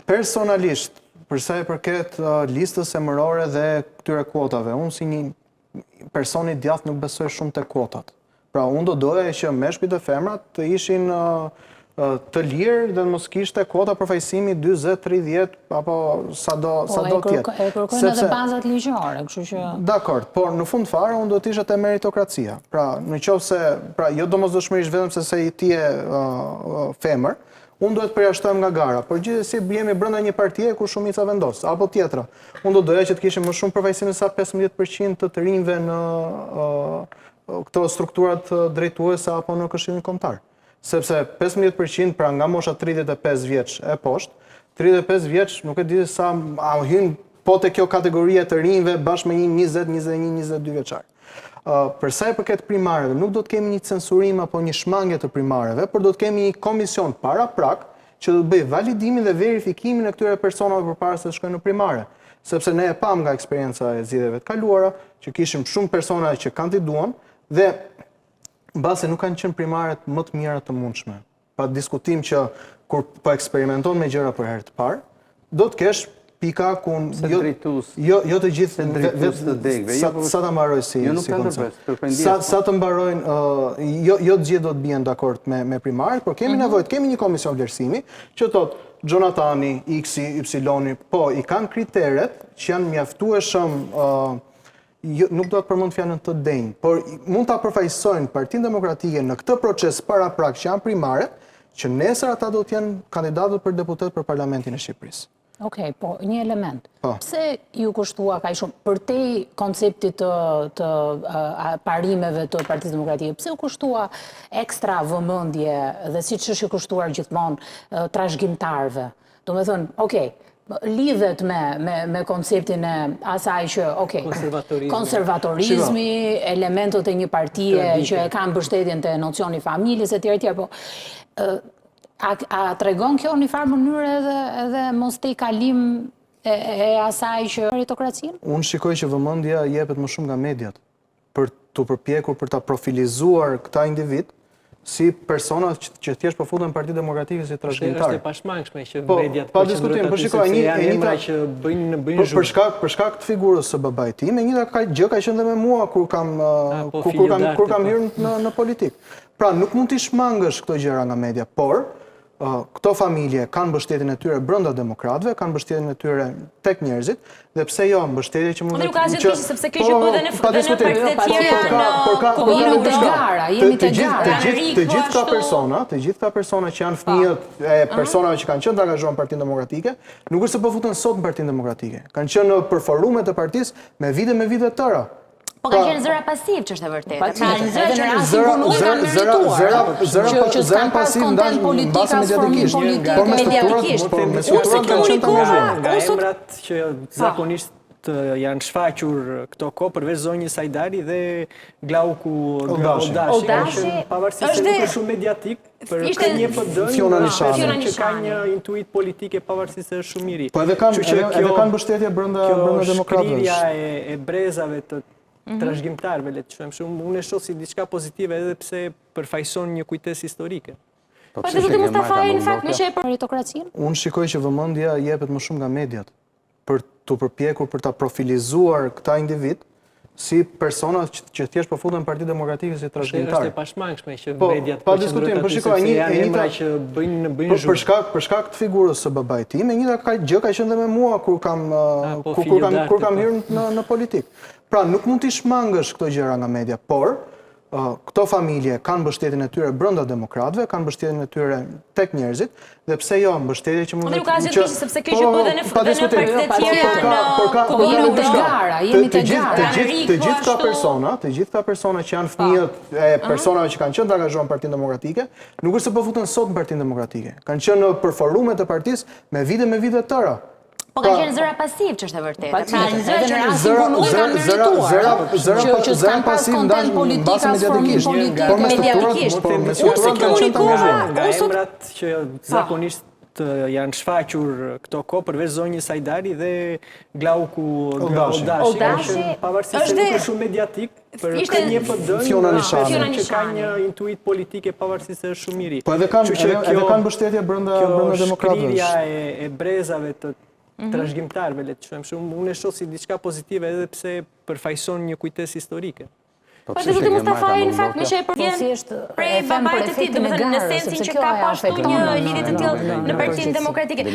Personalisht, për sa i përket listës emërore dhe këtyre kuotave, unë si një person i djathtë nuk besoj shumë te kuotat. Pra, unë do doja që meshkujt dhe femrat të ishin të lirë dhe mos kishte kuota përfaqësimi 40, 30 apo sado tjetë. E kërkojnë edhe bazat ligjore, kështu që... Dakord, por në fund fare unë do të isha te meritokracia. Pra, në qoftë se, pra, jo domosdoshmërisht vetëm se ti je femër, unë duhet përjashtojmë nga gara, por gjithsesi jemi brenda një partie ku shumica vendos, apo tjetra. Unë do doja që të kishim më shumë përfaqësim se sa 15% të rinjve në këto strukturat drejtuese apo në Këshillin Kombëtar. Sepse 15% pra nga mosha 35 vjeç e poshtë, 35 vjeç nuk e di sa hyn po te kjo kategoria të rinjve bashkë me një 20, 21, 22 vjeçar. Për sa i përket primareve, nuk do të kemi një censurim apo një shmangje të primareve, por do të kemi një komision para prak që do të bëjë validimin dhe verifikimin e këtyre personave përpara se të shkojnë në primare. Sepse ne e pam nga eksperienca e zgjedhjeve të kaluara që kishim shumë persona që kandiduan dhe mbase nuk kanë qenë primaret më të mira të mundshme. Pa diskutim që kur po eksperimenton me gjëra për herë të parë, do të kesh pika ku jo të gjithë sa ta mbaroj si koncept. Sa të mbarojnë, jo të gjithë do të bien dakord me primaret, por kemi nevojë, kemi një komision vlerësimi që thotë Gjonatani, X, Y, po i kanë kriteret që janë mjaftueshëm nuk do të përmend fjalën të denjë, por mund ta përfaqësojnë Partinë Demokratike në këtë proces para prak që janë primaret, që nesër ata do të jenë kandidatët për deputet për Parlamentin e Shqipërisë. Okej, po një element. Pse ju kushtua kaq shumë përtej konceptit të parimeve të Partisë Demokratike? Pse u kushtua ekstra vëmendje dhe siç është kushtuar gjithmonë trashëgimtarëve? Domethënë, okej, lidhet me konceptin e asaj që, konservatorizmi, elementët e një partie që e kanë mbështetjen të nocioni familjes, etj. Po, a tregon kjo në një farë mënyrë edhe mos te i kalim e asaj që meritokracinë? Unë shikoj që vëmendja jepet më shumë nga mediat për të përpjekur për ta profilizuar këta individ si persona që thjesht po futen në Partinë Demokratike si trashëgimtarë. Është e pashmangshme që mediat pa diskutim, po shikoj janë që bëjnë zhurmë. Për shkak të figurës së babait tim, e njëjta gjë ka qenë dhe me mua kur kam hyrë në politikë. Pra nuk mund t'i shmangësh këto gjëra nga media, por këto familje kanë mbështetjen e tyre brenda demokratëve, kanë mbështetjen e tyre tek njerëzit, dhe pse jo mbështetje që mund të nuk ka sepse kjo që bëhet në partitë e tjera jemi të gara. Të gjithë këta persona që janë fëmijët e personave që kanë qenë të angazhuar në Partinë Demokratike, nuk është se po futen sot në Partinë Demokratike. Kanë qenë për forumet e partisë me vite të tëra. Po ka qenë zëra pasiv që është e vërtetë. Zëra pasiv ndash mbase mediatikisht. Por mediatikisht. Ose komunikuar. Nga emrat që zakonisht janë shfaqur këto kohë përveç zonjës Sajdari dhe Glauku Oldashi. Pavarësisht se nuk është shumë mediatik, për një PD që ka një intuit politike pavarësisht se është shumë i ri. Po edhe kanë mbështetje brenda demokratëve. Kjo shkrirja e brezave të trashëgimtarëve, le të them, unë e shoh si diçka pozitive edhe pse përfaqëson një kujtesë historike. Po diskutim Mustafa në fakt më që për meritokracinë? Unë shikoj që vëmendja jepet më shumë nga mediat për të përpjekur për ta profilizuar këta individ si persona që thjesht po futen në Partinë Demokratike si trashëgimtarë. Është e pashmangshme që mediat pa diskutim, po shikoj janë që bëjnë zhurmë. Për shkak të figurës së babait tim, e njëjta gjë ka qenë dhe me mua kur kam hyrë në politikë. Pra nuk mund t'i shmangësh këto gjëra nga media, por këto familje kanë mbështetjen e tyre brenda demokratëve, kanë mbështetjen e tyre tek njerëzit, dhe pse jo mbështetje që mund të nuk ka asgjë sepse kjo që bëhet në partitë e tjera të gjithë këta persona që janë fëmijët e personave që kanë qenë të angazhuar në Partinë Demokratike, nuk është se po futen sot në Partinë Demokratike. Kanë qenë për forumet e partisë me vite të tëra. Po ka qenë zëra pasiv që është e vërtetë. Zëra pasiv ndash mbase mediatikisht. Por me strukturat kanë qenë të angazhuar. Nga emrat që zakonisht janë shfaqur këto kohë përveç zonjës Sajdari dhe Glauku Oldashi. Pavarësisht se nuk është shumë mediatik, për një PD që ka një intuit politike pavarësisht se është shumë i ri. Po edhe kanë mbështetje brenda demokratëve. Kjo shkrirja e brezave të trashëgimtarëve, le të them, unë e shoh si diçka pozitive edhe pse përfaqëson një kujtesë historike. Po të zotë Mustafaj, në fakt, më që e përvjen prej babait të tij, domethënë në sensin që ka pashtu një lidhje të tillë në Partinë Demokratike.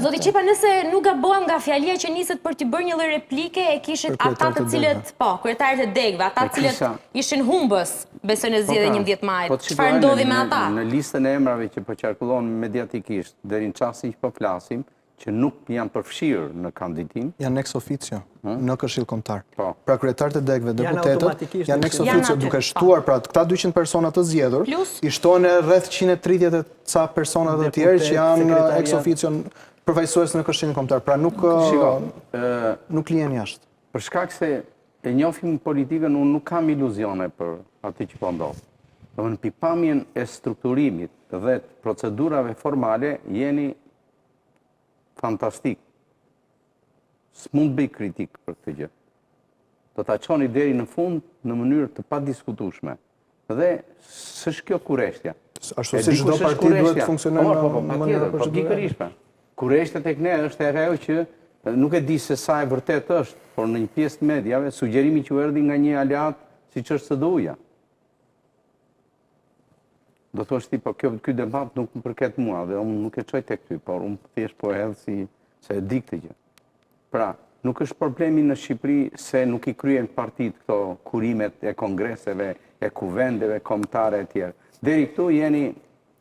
Zoti Çepa, nëse nuk gabohem nga fjalia që niset për të bërë një lloj replike, e kishit ata të cilët, po, kryetarët e degëve, ata të cilët ishin humbës, besoj në zgjedhjen 11 majit. Çfarë ndodhi me ata? Në listën e emrave që po qarkullon mediatikisht deri në çastin që po flasim, që nuk janë përfshirë në kandidatim. Janë ex officio në Këshill Kombëtar. Pra kryetarët e degëve, deputetët, janë ex officio duke shtuar, pra këta 200 persona të zgjedhur, i shtohen rreth 130 e ca persona të tjerë që janë ex officio përfaqësues në Këshillin Kombëtar. Pra nuk lihen jashtë. Për shkak se e njohim politikën, unë nuk kam iluzione për atë që po ndodh. Në pikpamjen e strukturimit dhe procedurave formale jeni fantastik. S'mund bëj kritik për këtë gjë. Do ta çoni deri në fund në mënyrë të padiskutueshme. Dhe s'është kjo kurreshtja. Ashtu si çdo parti duhet të funksionojë në mënyrë procedurale. Kurreshtja tek ne është ajo që nuk e di se sa e vërtet është, por në një pjesë të mediave sugjerimi që u erdhi nga një aleat siç është SDU-ja. Do të thosh ti, po ky debat nuk më përket mua dhe unë nuk e çoj tek ty, por unë thjesht po e hedh se e di këtë gjë. Pra, nuk është problemi në Shqipëri se nuk i kryen partitë këto kurimet e kongreseve, e kuvendeve kombëtare e tjerë. Deri këtu jeni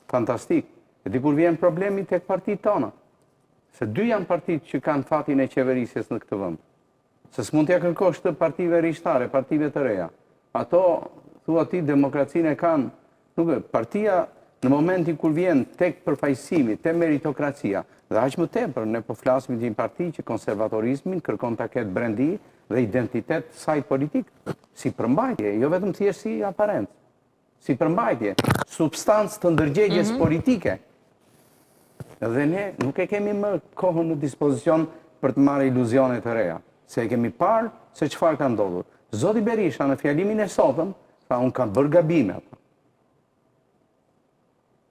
fantastik. E dikur vjen problemi tek partitë tona. Se 2 janë partitë që kanë fatin e qeverisjes në këtë vend. Se s'mund t'ja kërkosh të partive rishtare, partive të reja. Ato, thua ti, demokracinë e kanë. Nuk e, partia në momentin kur vjen tek përfaqësimi, te meritokracia, dhe aq më tepër ne po flasim një parti që konservatorizmin kërkon ta ketë brendi dhe identitet saj politik, si përmbajtje, jo vetëm thjesht si aparencë, si përmbajtje, substancë të ndërgjegjes politike. Dhe ne nuk e kemi më kohën në dispozicion për të marrë iluzione të reja, se e kemi parë se çfarë ka ndodhur. Zoti Berisha në fjalimin e sotëm, tha unë kam bërë gabime.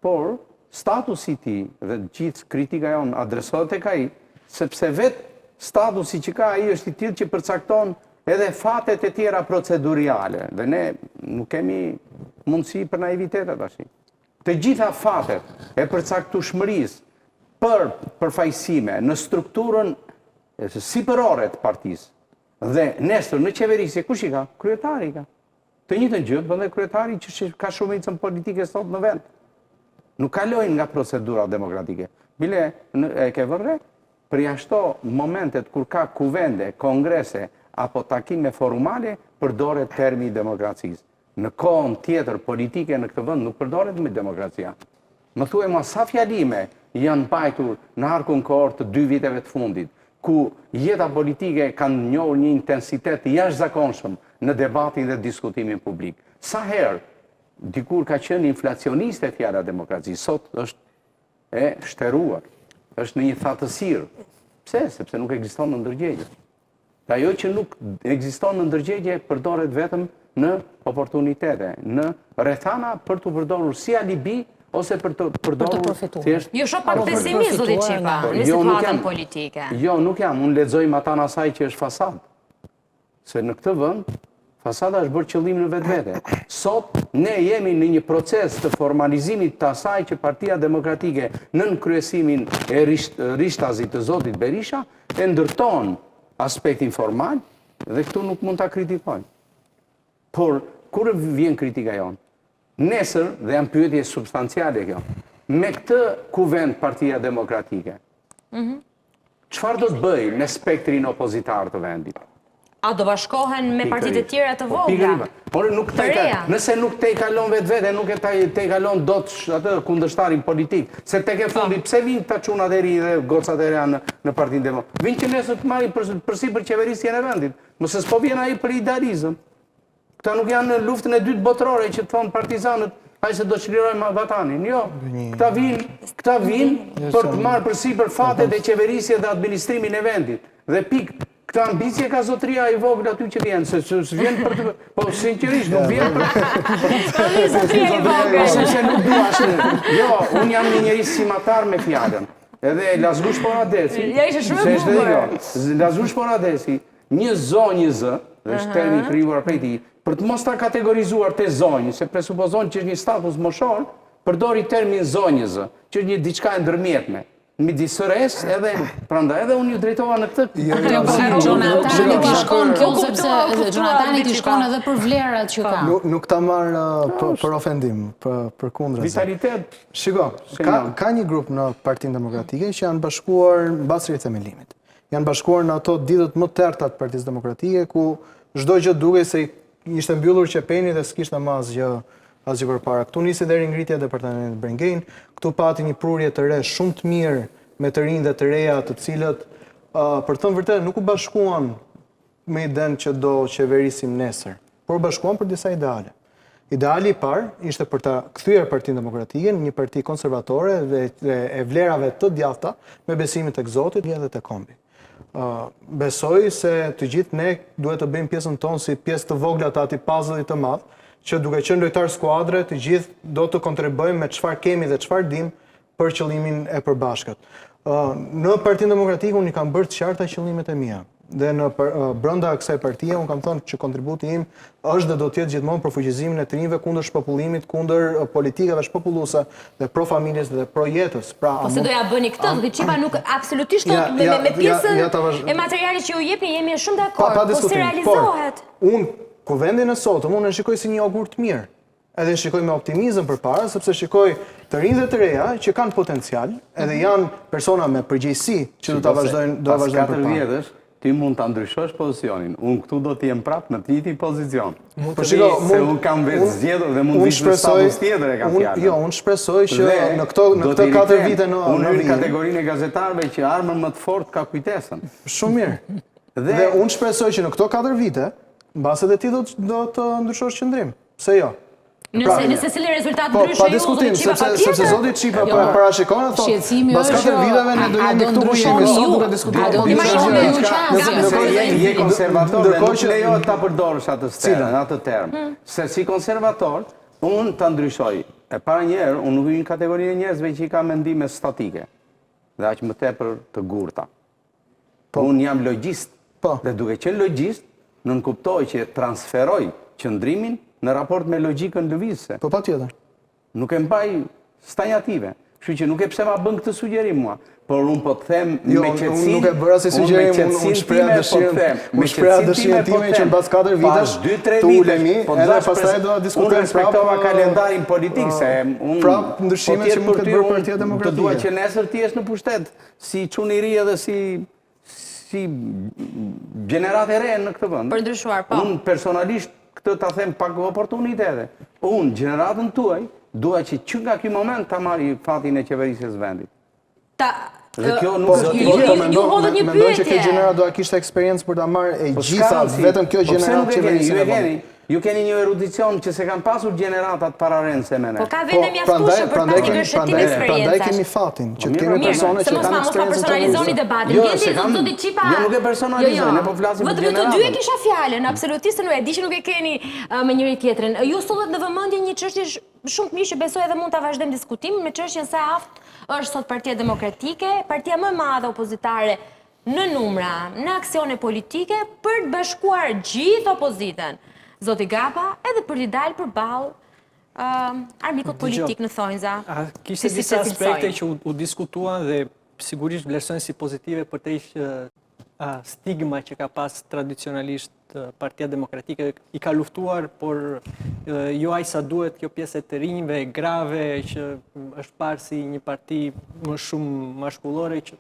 Por, statusi ti dhe gjithë kritika jonë adresohet tek ai, sepse vetë statusi që ka ai është i tillë që përcakton edhe fatet e tjera proceduriale. Dhe ne nuk kemi mundësi për naivitetet tash. Të gjitha fatet e përcaktueshmërisë për përfaqësime në strukturën sipërore të partisë dhe nesër në qeverisje kush i ka? Kryetari i ka. Të njëjtën gjë bën dhe kryetari që ka shumicën politike sot në vend. Nuk kalojnë nga procedura demokratike. Bile e ke vërre, përjashto momentet kur ka kuvende, kongrese, apo takime formale, përdoret termi demokracisë. Në kohën tjetër politike në këtë vend nuk përdoret me demokracia. Më thuaj ma sa fjalime janë mbajtur në arkun kohor të 2 viteve të fundit, ku jeta politike kanë njohur një intensitet jashtëzakonshëm në debatin dhe diskutimin publik. Sa herë dikur ka qenë inflacioniste fjala demokraci, sot është e shtëruar, është në një thatësirë. Pse? Sepse nuk ekziston në ndërgjegje. Ajo që nuk ekziston në ndërgjegje përdoret vetëm në oportunitete, në rrethana për të përdorur si alibi ose për të përdorur thjesht. Jo shoh pak pesimizëm zoti Çepa në situatën politike. Jo, nuk jam, unë lexoj matan asaj që është fasad. Se në këtë vend fasada është bërë qëllim në vetvete. Sot ne jemi në një proces të formalizimit të asaj që Partia Demokratike nën kryesimin e rishtazit të zotit Berisha e ndërton aspektin formal dhe këtu nuk mund ta kritikojmë. Por kur vjen kritika jonë? Nesër, dhe janë pyetje substanciale kjo, me këtë kuvend Partia Demokratike, çfarë do të bëjë me spektrin opozitar të vendit? A do bashkohen me partitë e tjera të vogla? Por nëse nuk te i kalon vetvete, nuk e te i kalon dot atë kundërshtarin politik, se tek e fundit pse vinë ta çunat e ri dhe gocat e reja në Partinë Demokratike? Vinë që nesër të marrin përsipër qeverisjen e vendit. Mos s'po vjen ai për idealizëm. Këta nuk janë në luftën e dytë botërore që thonë partizanët, ai se do çlirojmë vatanin. Jo, këta vinë për të marrë përsipër fatet e qeverisjes dhe administrimin e vendit. Dhe pikë. Këtë ambicje ka zotëria i vogël aty që vjen, se vjen për të... Po, sinqerisht, nuk vjen për... Zotëria i vogël. Se nuk duash... Jo, unë jam një njeri simatar me fjallën. Edhe Lazgush Poradeci... Ja ishe shumë e bukur. Lazgush Poradeci, një zonjëzë, dhe është termi krijuar prej tij, për të mos ta kategorizuar të zonjë, se presupozon që është një status moshor, përdori termin zonjëzë, që është një diçka e ndërmjetme. Midis SRS edhe, prandaj edhe unë ju drejtova në këtë. Gjonatani t'i shkon kjo, sepse Gjonatani t'i shkon edhe për vlerat që ka. Nuk ta marrë për ofendim, për kundra. Vitalitet. Shiko, ka një grup në Partinë Demokratike që janë bashkuar mbas rithemelimit. Janë bashkuar në ato ditët më terta të Partisë Demokratike, ku çdo gjë duke se ishte mbyllur qepeni dhe s'kishte më asgjë përpara. Këtu nisi deri ngritja e departamentit Brengejn, këtu pati një prurje të re shumë të mirë me të rinj dhe të reja, të cilët për të thënë vërtet nuk u bashkuan me idenë që do qeverisim nesër, por bashkuan për disa ideale. Ideali i parë ishte për ta kthyer Partinë Demokratike në një parti konservatore dhe e vlerave të djathta me besimin tek Zoti dhe tek kombi. Besoj se të gjithë ne duhet të bëjmë pjesën tonë si pjesë të vogla të atij puzzle-i të madh, që duke qenë lojtar skuadre, të gjithë do të kontribuojmë me çfarë kemi dhe çfarë dim për qëllimin e përbashkët. Në Partinë Demokratike unë i kam bërë të qarta qëllimet e mia. Dhe brenda kësaj partie unë kam thënë që kontributi im është dhe do të jetë gjithmonë për fuqizimin e të rinjve kundër shpopullimit, kundër politikave shpopulluese dhe pro familjes dhe pro jetës. Po se doja bëni këtë, do Qipa nuk absolutisht me pjesën e materialit që ju jepni jemi shumë dakord, po si realizohet? Unë kuvendin e sotëm unë e shikoj si një augur të mirë. Edhe shikoj me optimizëm përpara, sepse shikoj të rinj dhe të reja që kanë potencial, edhe janë persona me përgjegjësi që do ta vazhdojnë përpara. Pas 4 vjetësh ti mund ta ndryshosh pozicionin. Unë këtu do të jem prapë në të njëjtin pozicion. Se unë kam vetë zgjedhur dhe mund të vish në status tjetër e kam fjalën. Jo, unë shpresoj që në këto 4 vite unë në kategorinë e gazetarëve që armën më të fortë ka kujtesën. Shumë mirë. Dhe unë shpresoj që në këto 4 vite, mbase edhe ti do të ndryshosh qëndrim. Pse jo? Nëse cili rezultat ndryshe pa diskutim, sepse zoti Qipa parashikon e thotë, pas 4 viteve ne do jemi këtu ku jemi sot duke diskutuar je konservator dhe nuk lejohet ta përdorësh atë term. Se si konservator, unë ta ndryshoj. E para njerë, unë nuk në kategorinë e njerëzve që i ka mendime statike dhe aq më tepër të gurta. Unë jam logjist dhe duke qenë logjist, nënkuptoj që transferoj qëndrimin në raport me logjikën lëvizëse. Po patjetër. Nuk e mbaj stanjative. Kështu që nuk e pse ma bën këtë sugjerim mua, por unë po të them me qetësinë. Unë nuk e bëra si sugjerim, unë shpreha dëshirën time që mbas 4 vitesh të ulemi, edhe pastaj do ta diskutojmë prapë. Unë respektova kalendarin politik se unë prapë ndryshimet që mund të bërë Partia Demokratike. Të dua që nesër ti jesh në pushtet si çuni i ri edhe si gjenerat e re në këtë vend. Për ndryshuar, po. Unë personalisht këtë ta them pak oportunitete. Unë, gjeneratën tuaj, dua që nga ky moment ta marri fatin e qeverisjes vendit. Dhe kjo nuk është ju hodhët një pyetje. Mendoj që kjo gjenerat do ta kishte eksperiencë për ta marrë e gjitha vetëm kjo gjenerat qeverisjen. Ju keni një erudicion që se kanë pasur gjeneratat pararendse me ne. Po ka vende mjaftueshme për pas një shëtim eksperjencash. Prandaj kemi fatin që të kemi persone që kanë eksperiencë. Mos pa personalizoni debatin. Jo, Vjendi zoti Qipa. Jo, nuk e personalizoj, ne po flasim për gjeneratën. Vetëm të dy e kisha fjalën, absolutisht nuk e di që nuk e keni me njëri tjetrin. Ju sollet në vëmendje një çështje shumë të mirë që besoj edhe mund ta vazhdojmë diskutimin me çështjen se aftë është sot Partia Demokratike, partia më e madhe opozitare në numra, në aksione politike për të bashkuar gjithë opozitën. Zoti Gapa, edhe për t'i dalë për balë armikut politik në thonjza. Kishte disa aspekte që u diskutuan dhe sigurisht vlerësojnë si pozitive për të ishë stigma që ka pas tradicionalisht Partia Demokratike. I ka luftuar, por jo aq sa duhet kjo pjesë e të rinjve, grave, që është parë si një parti më shumë mashkullore, që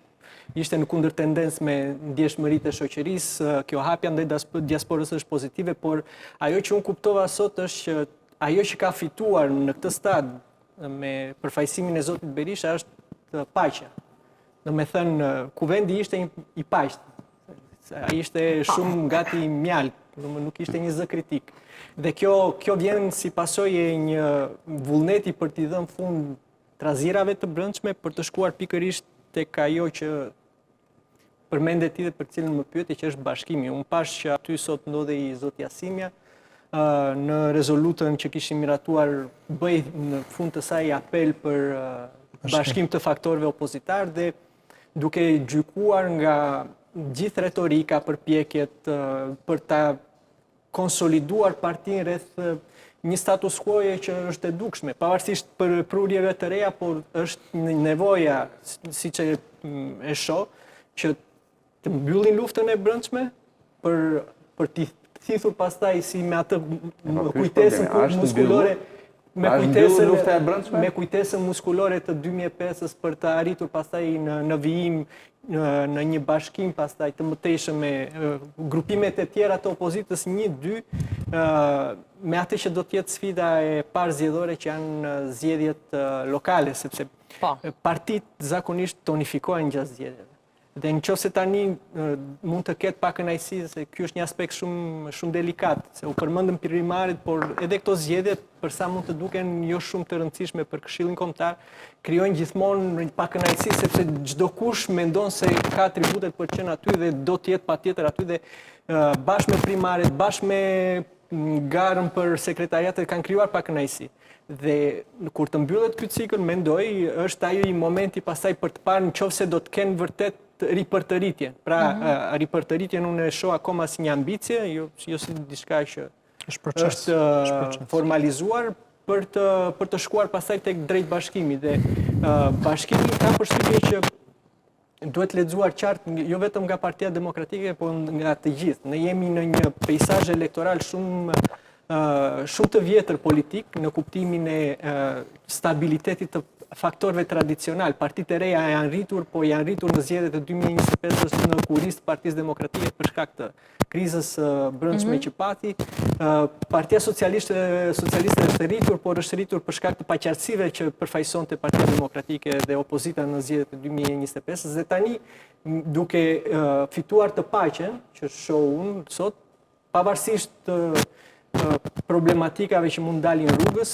ishte në kundër tendencë me ndjeshmëritë e shoqërisë, kjo hapja ndaj diasporës është pozitive, por ajo që unë kuptova sot është që ajo që ka fituar në këtë stad me përfaqësimin e zotit Berisha është paqja. Domethënë, kuvendi ishte i paqët. Ai ishte shumë gati mjalt, nuk ishte një zë kritik. Dhe kjo vjen si pasojë e një vullneti për t'i dhënë fund trazirave të brendshme për të shkuar pikërisht tek ajo që përmendet ti dhe për cilën më pyeti, që është bashkimi. Unë pash që aty sot ndodhej zoti Asimja, në rezolutën që kishim miratuar bëj në fund të saj apel për bashkim të faktorëve opozitar dhe duke gjykuar nga gjithë retorika, përpjekjet për ta konsoliduar partinë rreth një status quo-je që është e dukshme, pavarësisht për prurjeve të reja, por është nevoja, siç e shoh, që të mbyllin luftën e brendshme për t'i thithur pastaj si me atë kujtesën muskulore me kujtesën muskulore të 2005-s për të arritur pastaj në vijim në një bashkim pastaj të mëtejshëm me grupimet e tjera të opozitës 1-2 me atë që do të jetë sfida e parë zgjedhore që janë zgjedhjet lokale, sepse partitë zakonisht tonifikohen gjatë zgjedhjeve. Dhe në qoftë se tani mund të ketë pak kënaqësi, se ky është një aspekt shumë delikat, se u përmendën primarit, por edhe këto zgjedhje, për sa mund të duken jo shumë të rëndësishme për Këshillin Kombëtar, krijojnë gjithmonë pak kënaqësi, sepse çdo kush mendon se ka atributet për të qenë aty dhe do të jetë patjetër aty dhe bashkë me primarit, bashkë me garën për sekretariatet kanë krijuar pak kënaqësi. Dhe kur të mbyllet ky cikël, mendoj është ai momenti pastaj për të parë nëse do të kenë vërtet ripërtëritje. Pra, ripërtëritjen unë e shoh akoma si një ambicie, jo si diçka që është formalizuar për të shkuar pastaj tek drejt bashkimi. Dhe bashkimi ka përshtypje që duhet lexuar qartë jo vetëm nga Partia Demokratike, por nga të gjithë. Ne jemi në një peizazh elektoral shumë të vjetër politik në kuptimin e stabilitetit të faktorëve tradicional. Partitë e reja janë rritur, po janë rritur në zgjedhjet e 2025-s në kurisë të Partisë Demokratike për shkak të krizës brendshme që pati. Partia Socialiste është rritur, por është rritur për shkak të paqartësive që përfaqësonte Partia Demokratike dhe opozita në zgjedhjet e 2025-s. Dhe tani, duke fituar të paqen, që shoh unë sot, pavarësisht problematikave që mund dalin rrugës,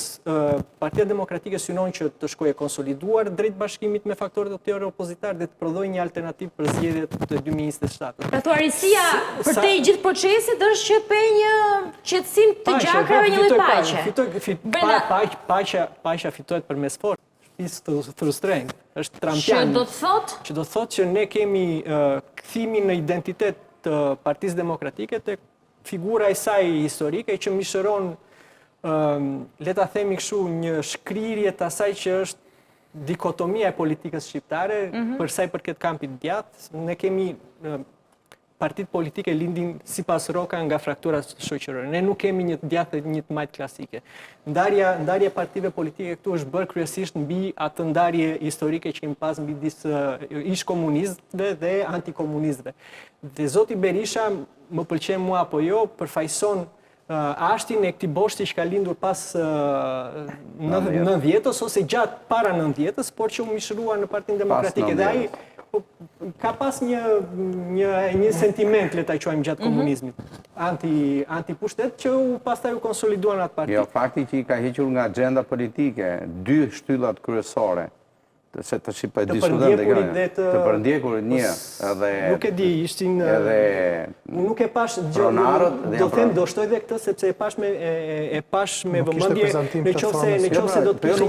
Partia Demokratike synon që të shkojë konsoliduar drejt bashkimit me faktorët e tjerë opozitar dhe të prodhojë një alternativë për zgjedhjet të 2027. Pra thuarësia për te i gjithë procesit është që pe një qetësim të gjakrave një lloj paqe. Paqja fitohet përmes forcës, shtëpisë të frustreng, është trampian. Që do thotë që ne kemi kthimin në identitet të Partisë Demokratike tek figura e saj historike që mishëron, le ta themi kështu, një shkrirje të asaj që është dikotomia e politikës shqiptare, për sa i përket kampit djathtë. Ne kemi partitë politike lindin sipas roka nga fraktura shoqërore. Ne nuk kemi një të djathtë dhe një të majtë klasike. Ndarja e partive politike këtu është bërë kryesisht mbi atë ndarje historike që kemi pas mbi ish komunistëve dhe antikomunistëve. Dhe zoti Berisha, më pëlqen mua apo jo, përfaqëson ashtin e këtij boshti që ka lindur pas 90-s ose gjatë para 90-s, por që u mishërua në Partinë Demokratike. Dhe ai ka pas një sentiment, le ta quajmë, gjatë komunizmit, anti-pushtet, që pastaj u konsoliduan atë parti. Jo, fakti që i ka hequr nga agenda politike, 2 shtyllat kryesore, se të shqipa e diskutën të përndjekurit një, edhe... Nuk e di, ishtin... Nuk e pash... Do shtoj dhe këtë, sepse e pash me vëmendje në qofse do të kishë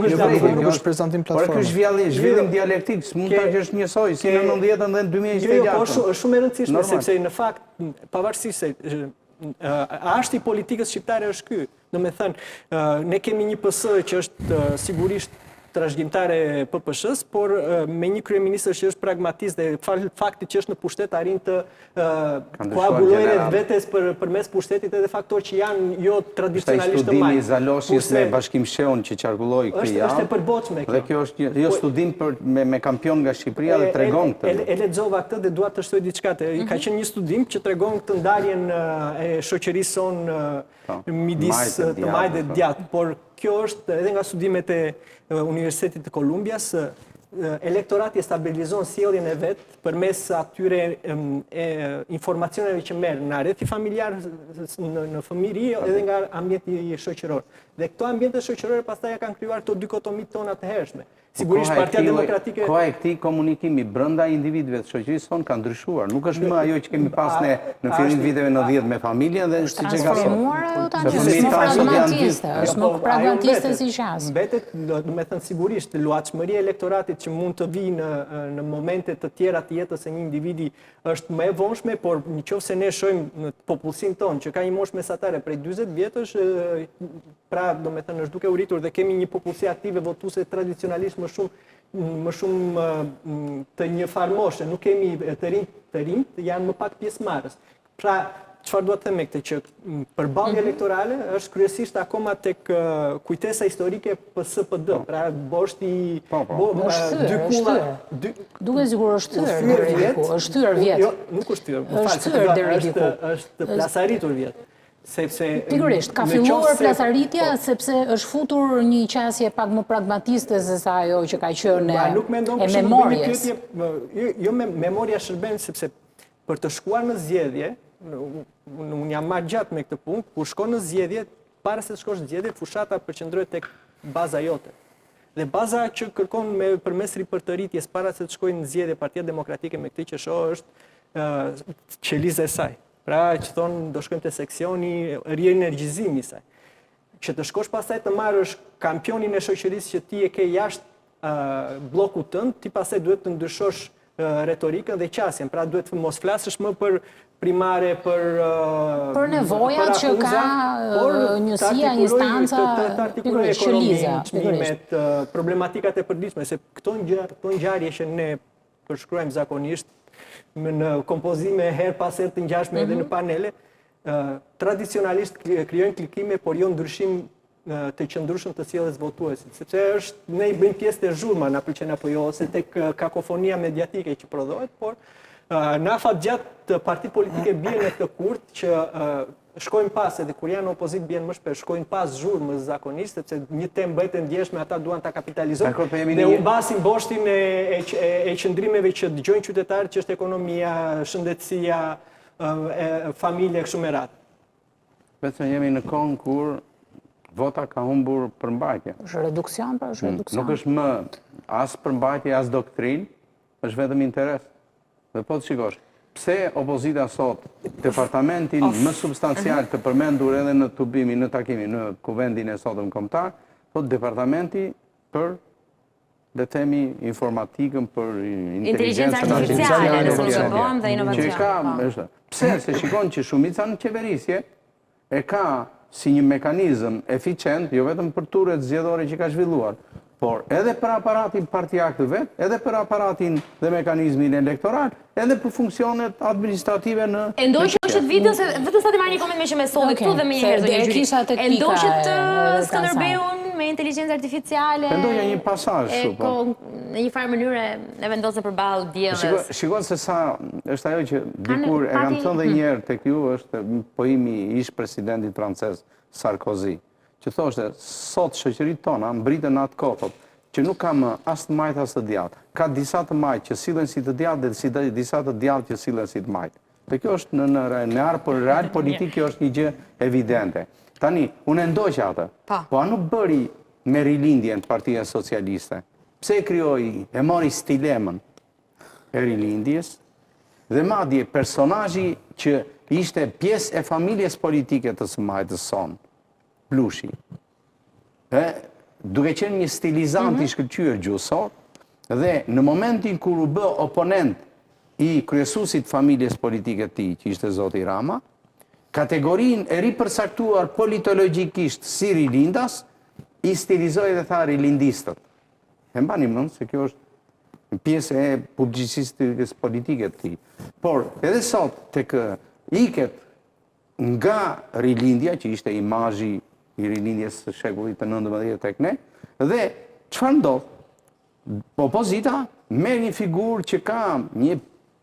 nuk është prezantim platformë. Por kjo zhvillim dialektik, s'mund ta që është njësoj, si në 90-ën dhe në 2026. Jo, po shumë e rëndësishme, sepse në fakt, pavarësisht se ashti i politikës shqiptare është ky. Domethënë, ne kemi një PS që është sigurisht trashëgimtare PPSH-s, por me një kryeministër që është pragmatist dhe fakti që është në pushtet arrin të koagulojnë vetes përmes pushtetit edhe faktorë që janë jo tradicionalisht të majtë. Studimi i Zalosjes me Bashkim Sheun që qarkulloi këtë javë. Është e përbotshme kjo. Dhe kjo është jo studim me kampion nga Shqipëria dhe tregon këtë. E lexova këtë dhe dua të shtoj diçka. Ka qenë një studim që tregon këtë ndarjen e shoqërisë son midis të majtë dhe djathtë, por kjo është edhe nga studimet e Universitetit të Kolumbias, elektorati e stabilizon sjelljen e vet përmes atyre informacioneve që merr nga rrethi familjar në fëmijëri edhe nga ambienti shoqëror. Dhe këto ambiente shoqërore pastaj kanë krijuar këto dikotomi tona të hershme. Sigurisht Partia Demokratike... Koha e këtij komunikimi brenda individëve të shoqërisë sonë ka ndryshuar. Nuk është më ajo që kemi pas ne në fillim të viteve 90 me familjen dhe siç e ka është më pragmatiste si qas. Mbetet, do të thënë sigurisht, luhatshmëria e elektoratit që mund të vijë në momente të tjera të jetës së një individi është më e vonshme, por nëse ne shohim në popullsinë tonë që ka një moshë mesatare prej 40 vjetësh, pra do të thënë është duke u rritur dhe kemi një popullsi aktive votuese tradicionalisht më shumë të një farmoshe, nuk kemi të rinjt, janë më pak pjesëmarrës. Pra, çfarë do të them me këtë, që përballja elektorale është kryesisht akoma tek kujtesa historike PSD, pra boshti dy kulla, duke sigur është thyer vjet. Jo, nuk është thyer, është plasaritur vjet. Pikërisht, ka filluar plasaritja sepse është futur një qasje pak më pragmatiste se sa ajo që ka qenë e memorjes. Jo, memoria shërben sepse për të shkuar në zgjedhje, unë jam marrë gjatë me këtë punë, kur shkon në zgjedhje, para se të shkosh në zgjedhje, fushata përqendrohet tek baza jote. Dhe baza që kërkon përmes ripërtëritjes para se të shkojnë në zgjedhje Partia Demokratike me këtë që shoh është qelizë e saj. Pra që thonë do shkojmë të seksioni rienergjizimi saj. Që të shkosh pasaj të marrësh kampionin e shoqërisë që ti e ke jashtë bloku tënd, ti pasaj duhet të ndryshosh retorikën dhe qasjen. Pra duhet të mos flasësh më për primare, për nevojat që ka njësia, instanca, pikërisht qeliza, çmimet, problematikat e përditshme, se këto ngjarje që ne përshkruajmë zakonisht në kompozime her pas her të ngjashme edhe në panele, tradicionalisht krijojnë klikime, por jo ndryshim të qëndrueshëm të sjelljes votuesit, sepse ne i bëjmë pjesë të zhurma, na pëlqen apo jo, ose tek kakofonia mediatike që prodhohet, por në afatgjatë partitë politike bien në këtë kurt që shkojnë pas, edhe kur janë opozit bien më shpesh, shkojnë pas zhurmës zakonisht, sepse një temë bëhet e ndjeshme, ata duan ta kapitalizojnë dhe humbasin boshtin e qëndrimeve që dëgjojnë qytetarët, që është ekonomia, shëndetësia, familja kështu me radhë. Vetëm jemi në kohën kur vota ka humbur përmbajtje. Është reduksion, pra është reduksion. Nuk është më as përmbajtje, as doktrinë, është vetëm interes. Dhe po të shikosh, pse opozita sot departamentin më substancial të përmendur edhe në tubimin, në takimin, në kuvendin e sotëm kombëtar, thot departamenti për le themi informatikën, për inteligjencën artificiale, nëse nuk e bëjmë dhe inovacion. Pse se shikon që shumica në qeverisje e ka si një mekanizëm eficient, jo vetëm për turet zgjedhore që ka zhvilluar, por edhe për aparatin partijak të vetë, edhe për aparatin dhe mekanizmin elektoral, edhe për funksionet administrative në... E ndoqët është video, se vetëm sa të marrë një koment me që me solli këtu dhe me një herë dhe gjyri. E ndoqët Skënderbeun me inteligencë artificiale... E ndoqët një pasazh shumë. Në një farë mënyre e vendosë për balë djellës. Shikon se sa është ajo që dikur e kam thënë dhe njerë të kjo është pojimi ish presidentit francez Sarkozy, që thoshte, sot shoqëritë tona mbritën atë kohë, që nuk ka më as të majtë as të djathtë. Ka disa të majtë që sillen si të djathtë dhe disa të djathtë që sillen si të majtë. Dhe kjo është në real politik, kjo është një gjë evidente. Tani, unë e ndoqja atë, po a nuk bëri me rilindjen Partia Socialiste? Pse e krijoi, e mori stilemën e rilindjes, dhe madje personazhi që ishte pjesë e familjes politike të së majtës sonë, Blushi, duke qenë një stilizant i shkëlqyer gjuhësor, dhe në momentin kur u bë oponent i kryesuesit familjes politike të tij, që ishte zoti Rama, kategorinë e ripërcaktuar politologjikisht si rilindas, i stilizoi dhe tha rilindistët. E mbani mend se kjo është pjesë e publicistikës politike të tij. Por edhe sot tek iket nga rilindja, që ishte imazhi i rilindjes së shekullit të 19 tek ne, dhe çfarë ndodh? Opozita merr një figurë që ka një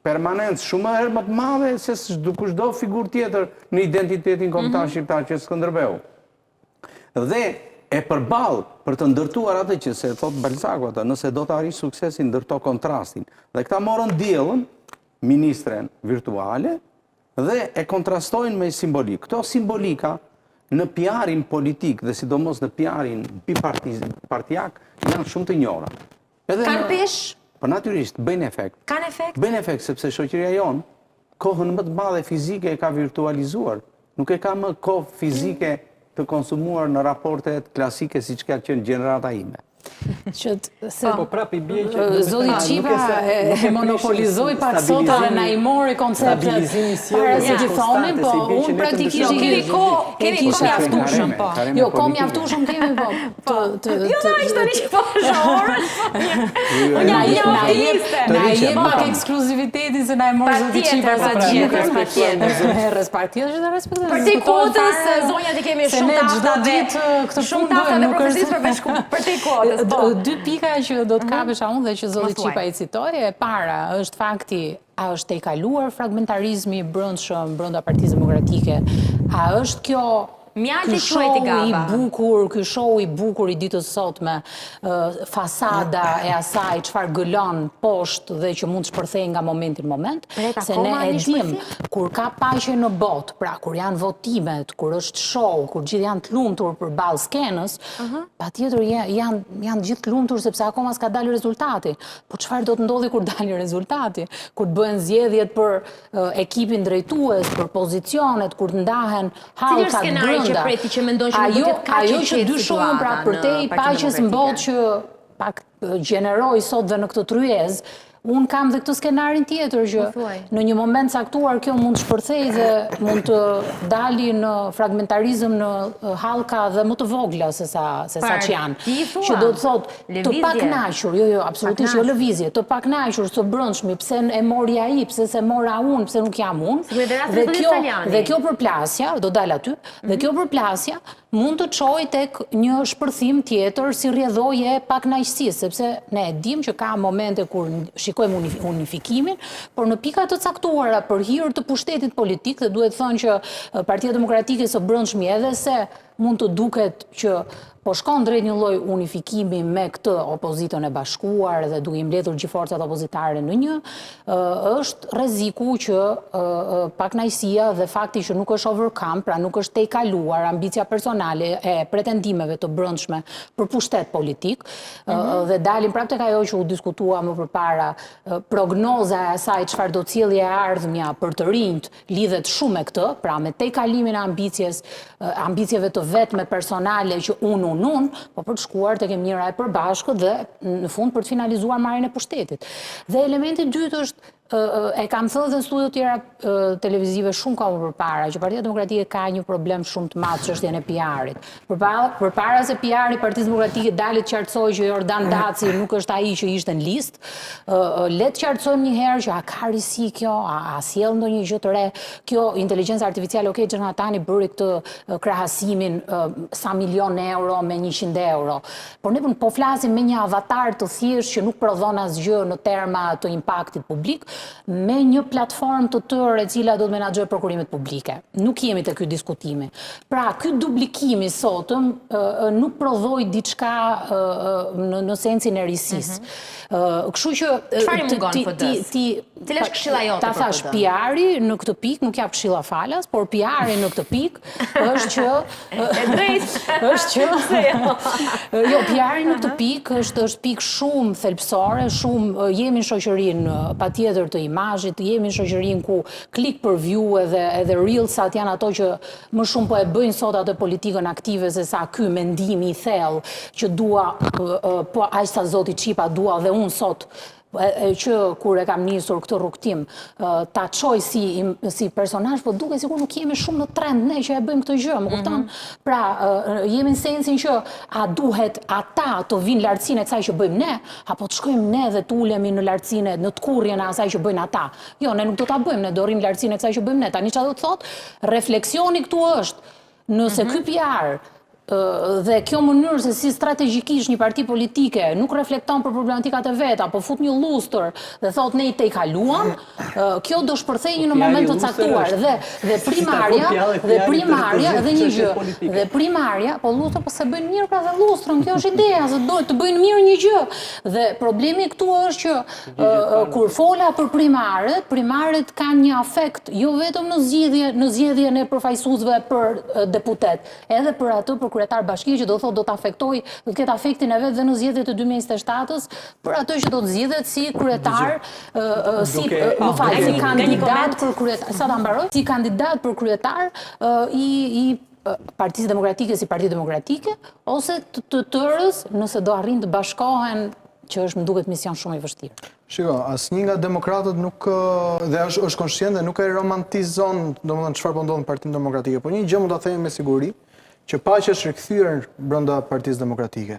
permanencë shumë herë më të madhe se çdo figurë tjetër në identitetin kombëtar shqiptar, që është Skënderbeu. Dhe e përball për të ndërtuar atë që se thot Balzaku atë, nëse do të arrish suksesin, ndërto kontrastin. Dhe këta morën diellën, ministren virtuale, dhe e kontrastojnë me simbolik. Këto simbolika në PR-in politik dhe sidomos në PR-in bipartijak janë shumë të njohura. Kanë pesh? Po natyrisht, bëjnë efekt. Kanë efekt? Bëjnë efekt, sepse shoqëria jonë, kohën më të madhe fizike e ka virtualizuar. Nuk e ka më kohë fizike të konsumuar në raportet klasike si që ka qenë gjenerata ime. Po prap i bie që Zoti Qipa e monopolizoi pak sot edhe na i mori konceptet para se të thonin, po unë praktikisht kemi kohë mjaftueshëm, po. Jo, kohë mjaftueshëm kemi, po. Jo, ishte një që orën. Na jep pak ekskluzivitetin se na e mori Zoti Qipa sa gjithë. Patjetër që të respektojmë. Për ti kotës, zonjat i kemi shumë tafta shumë tafta dhe profesis për ti kotës. Dy pika që do të kapesha unë dhe që Zoti Qipa i citoi, e para është fakti, a është e kaluar fragmentarizmi brendshëm brenda Partisë Demokratike? A është kjo ky show i bukur i ditës sotme, fasada e asaj çfarë gëlon poshtë dhe që mund të shpërthej nga momenti në moment, se ne e dim kur ka paqe në botë, pra kur janë votimet, kur është show, kur gjithë janë të lumtur përballë skenës, patjetër janë gjithë të lumtur sepse akoma s'ka dalë rezultati. Po çfarë do të ndodhi kur dalë rezultati? Kur të bëhen zgjedhjet për ekipin drejtues, për pozicionet, kur të ndahen hallkat brenda. Ajo që dyshojmë pra përtej paqes në botë që pak gjeneroi sot dhe në këtë tryezë, unë kam dhe këtë skenarin tjetër që në një moment caktuar kjo mund të shpërthej dhe mund të dali në fragmentarizëm në hallka dhe më të vogla se sa që janë. Që do të thotë të paknaqur, jo, absolutisht jo lëvizje, të paknaqur së brendshmi, pse e mori ai, pse se mora unë, pse nuk jam unë. Dhe kjo përplasja, do dal aty, dhe kjo përplasja mund të çojë tek një shpërthim tjetër si rrjedhoje e paknaqësisë, sepse ne e dim që ka momente kur shikojmë unifikimin, por në pika të caktuara për hir të pushtetit politik, dhe duhet thënë që Partia Demokratike së brendshme edhe se mund të duket që po shkon drejt një lloj unifikimi me këtë opozitën e bashkuar dhe duke i mbledhur gjithë forcat opozitare në një, është rreziku që paknaqësia dhe fakti që nuk është overcome, pra nuk është tejkaluar ambicia personale e pretendimeve të brendshme për pushtet politik, dhe dalim prapë tek ajo që u diskutua më përpara, prognoza e asaj çfarë do cilje e ardhmja për të rinjt lidhet shumë me këtë, pra me tejkalimin e ambicieve të vetme personale që unë, po për të shkuar tek e mira e përbashkët dhe në fund për të finalizuar marrjen e pushtetit. Dhe elementi i dytë është, e kam thënë dhe në studio tjera televizive shumë kohë më përpara, që Partia Demokratike ka një problem shumë të madh çështjen e PR-it. Përpara se PR-i Partisë Demokratike dalit qartësoi që Jordan Daci nuk është ai që ishte në listë, le të qartësojmë një herë që a ka risi kjo, a sjell ndonjë gjë të re, kjo inteligjenca artificiale, okay, Gjermatani bëri këtë krahasimin sa milion euro me 100 euro. Por ne po flasim me një avatar të thjeshtë që nuk prodhon asgjë në terma të impaktit publik, me një platformë të tërë e cila do të menaxhojë prokurimet publike. Nuk jemi te ky diskutimi. Pra, ky duplikimi sotëm nuk prodhoi diçka në sensin e risisë. Kështu që çfarë mungon PD-s? Cila është këshilla jote? Ta thash, PR-i në këtë pikë nuk jap këshilla falas, por PR-i në këtë pikë është që jo, PR-i në këtë pikë është pikë shumë thelbësore, shumë jemi në shoqërinë patjetër të imazhit, jemi në shoqërinë ku klik për view edhe reelsat janë ato që më shumë po e bëjnë sot atë politikën aktive se sa ky mendimi i thellë që dua, po aq sa Zoti Qipa dua dhe unë sot që kur e kam nisur këtë rrugtim ta çoj si personazh, po duket sikur nuk jemi shumë në trend ne që e bëjmë këtë gjë, më kupton? Pra, jemi në sensin që a duhet ata të vinë lartësinë e kësaj që bëjmë ne, apo të shkojmë ne dhe të ulemi në lartësinë në të kurrjen e asaj që bëjnë ata. Jo, ne nuk do ta bëjmë, ne do rrim lartësinë e kësaj që bëjmë ne. Tani çfarë do të thotë? Refleksioni këtu është, nëse ky PR dhe kjo mënyrë se si strategjikisht një parti politike nuk reflekton për problematikat e veta, po fut një lustër dhe thot ne i tejkaluam, kjo do shpërthejë në moment të caktuar. Dhe primarja, dhe një gjë, dhe primarja, po lustër po se bëjnë mirë pra dhe lustrën, kjo është ideja, se dojtë të bëjnë mirë një gjë. Dhe problemi këtu është që kur fola për primarët kanë një afekt, jo vetëm në zgjedhjen e përfaqësuesve për deputet, edhe për atë për kryetar bashkie, që do thotë do të afektoj, do të ketë afektin e vet dhe në zgjedhjet e 2027-s, për atë që do të zgjidhet si kryetar, si kandidat për kryetar, sa ta mbaroj, si kandidat për kryetar i Partisë Demokratike si Parti Demokratike, ose të tërës nëse do arrin të bashkohen, që është më duket mision shumë i vështirë. Shiko, asnjë nga demokratët nuk dhe është konshient dhe nuk e romantizon, domethënë çfarë po ndodh në Partinë Demokratike, por një gjë mund ta themi me siguri, që paqja është rikthyer brenda Partisë Demokratike.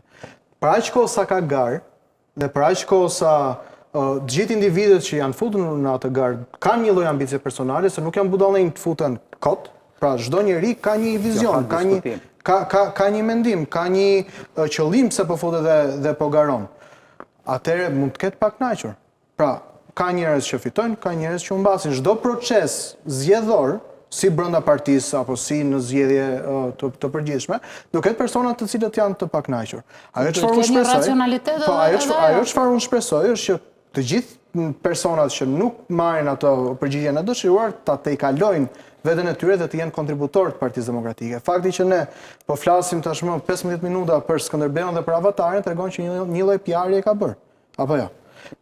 Për aq kohë sa ka garë dhe për aq kohë sa të gjithë individët që janë futur në atë garë kanë një lloj ambicie personale, se nuk janë budallënj të futen kot. Pra çdo njeri ka një vizion, ka një mendim, ka një qëllim pse po futet dhe po garon. Atëherë mund të ketë pa kënaqur. Pra, ka njerëz që fitojnë, ka njerëz që humbasin. Çdo proces zgjedhor, si brenda partisë apo si në zgjedhje të përgjithshme, do ketë persona të cilët janë të pakënaqur. Ajo çfarë unë shpresoj është që të gjithë personat që nuk marrin ato përgjigjen e dëshiruar ta tejkalojnë veten e tyre dhe të jenë kontributorë të Partisë Demokratike. Fakti që ne po flasim tashmë 15 minuta për Skënderbeun dhe për avatarin tregon që një lloj PR-i e ka bërë. Apo jo.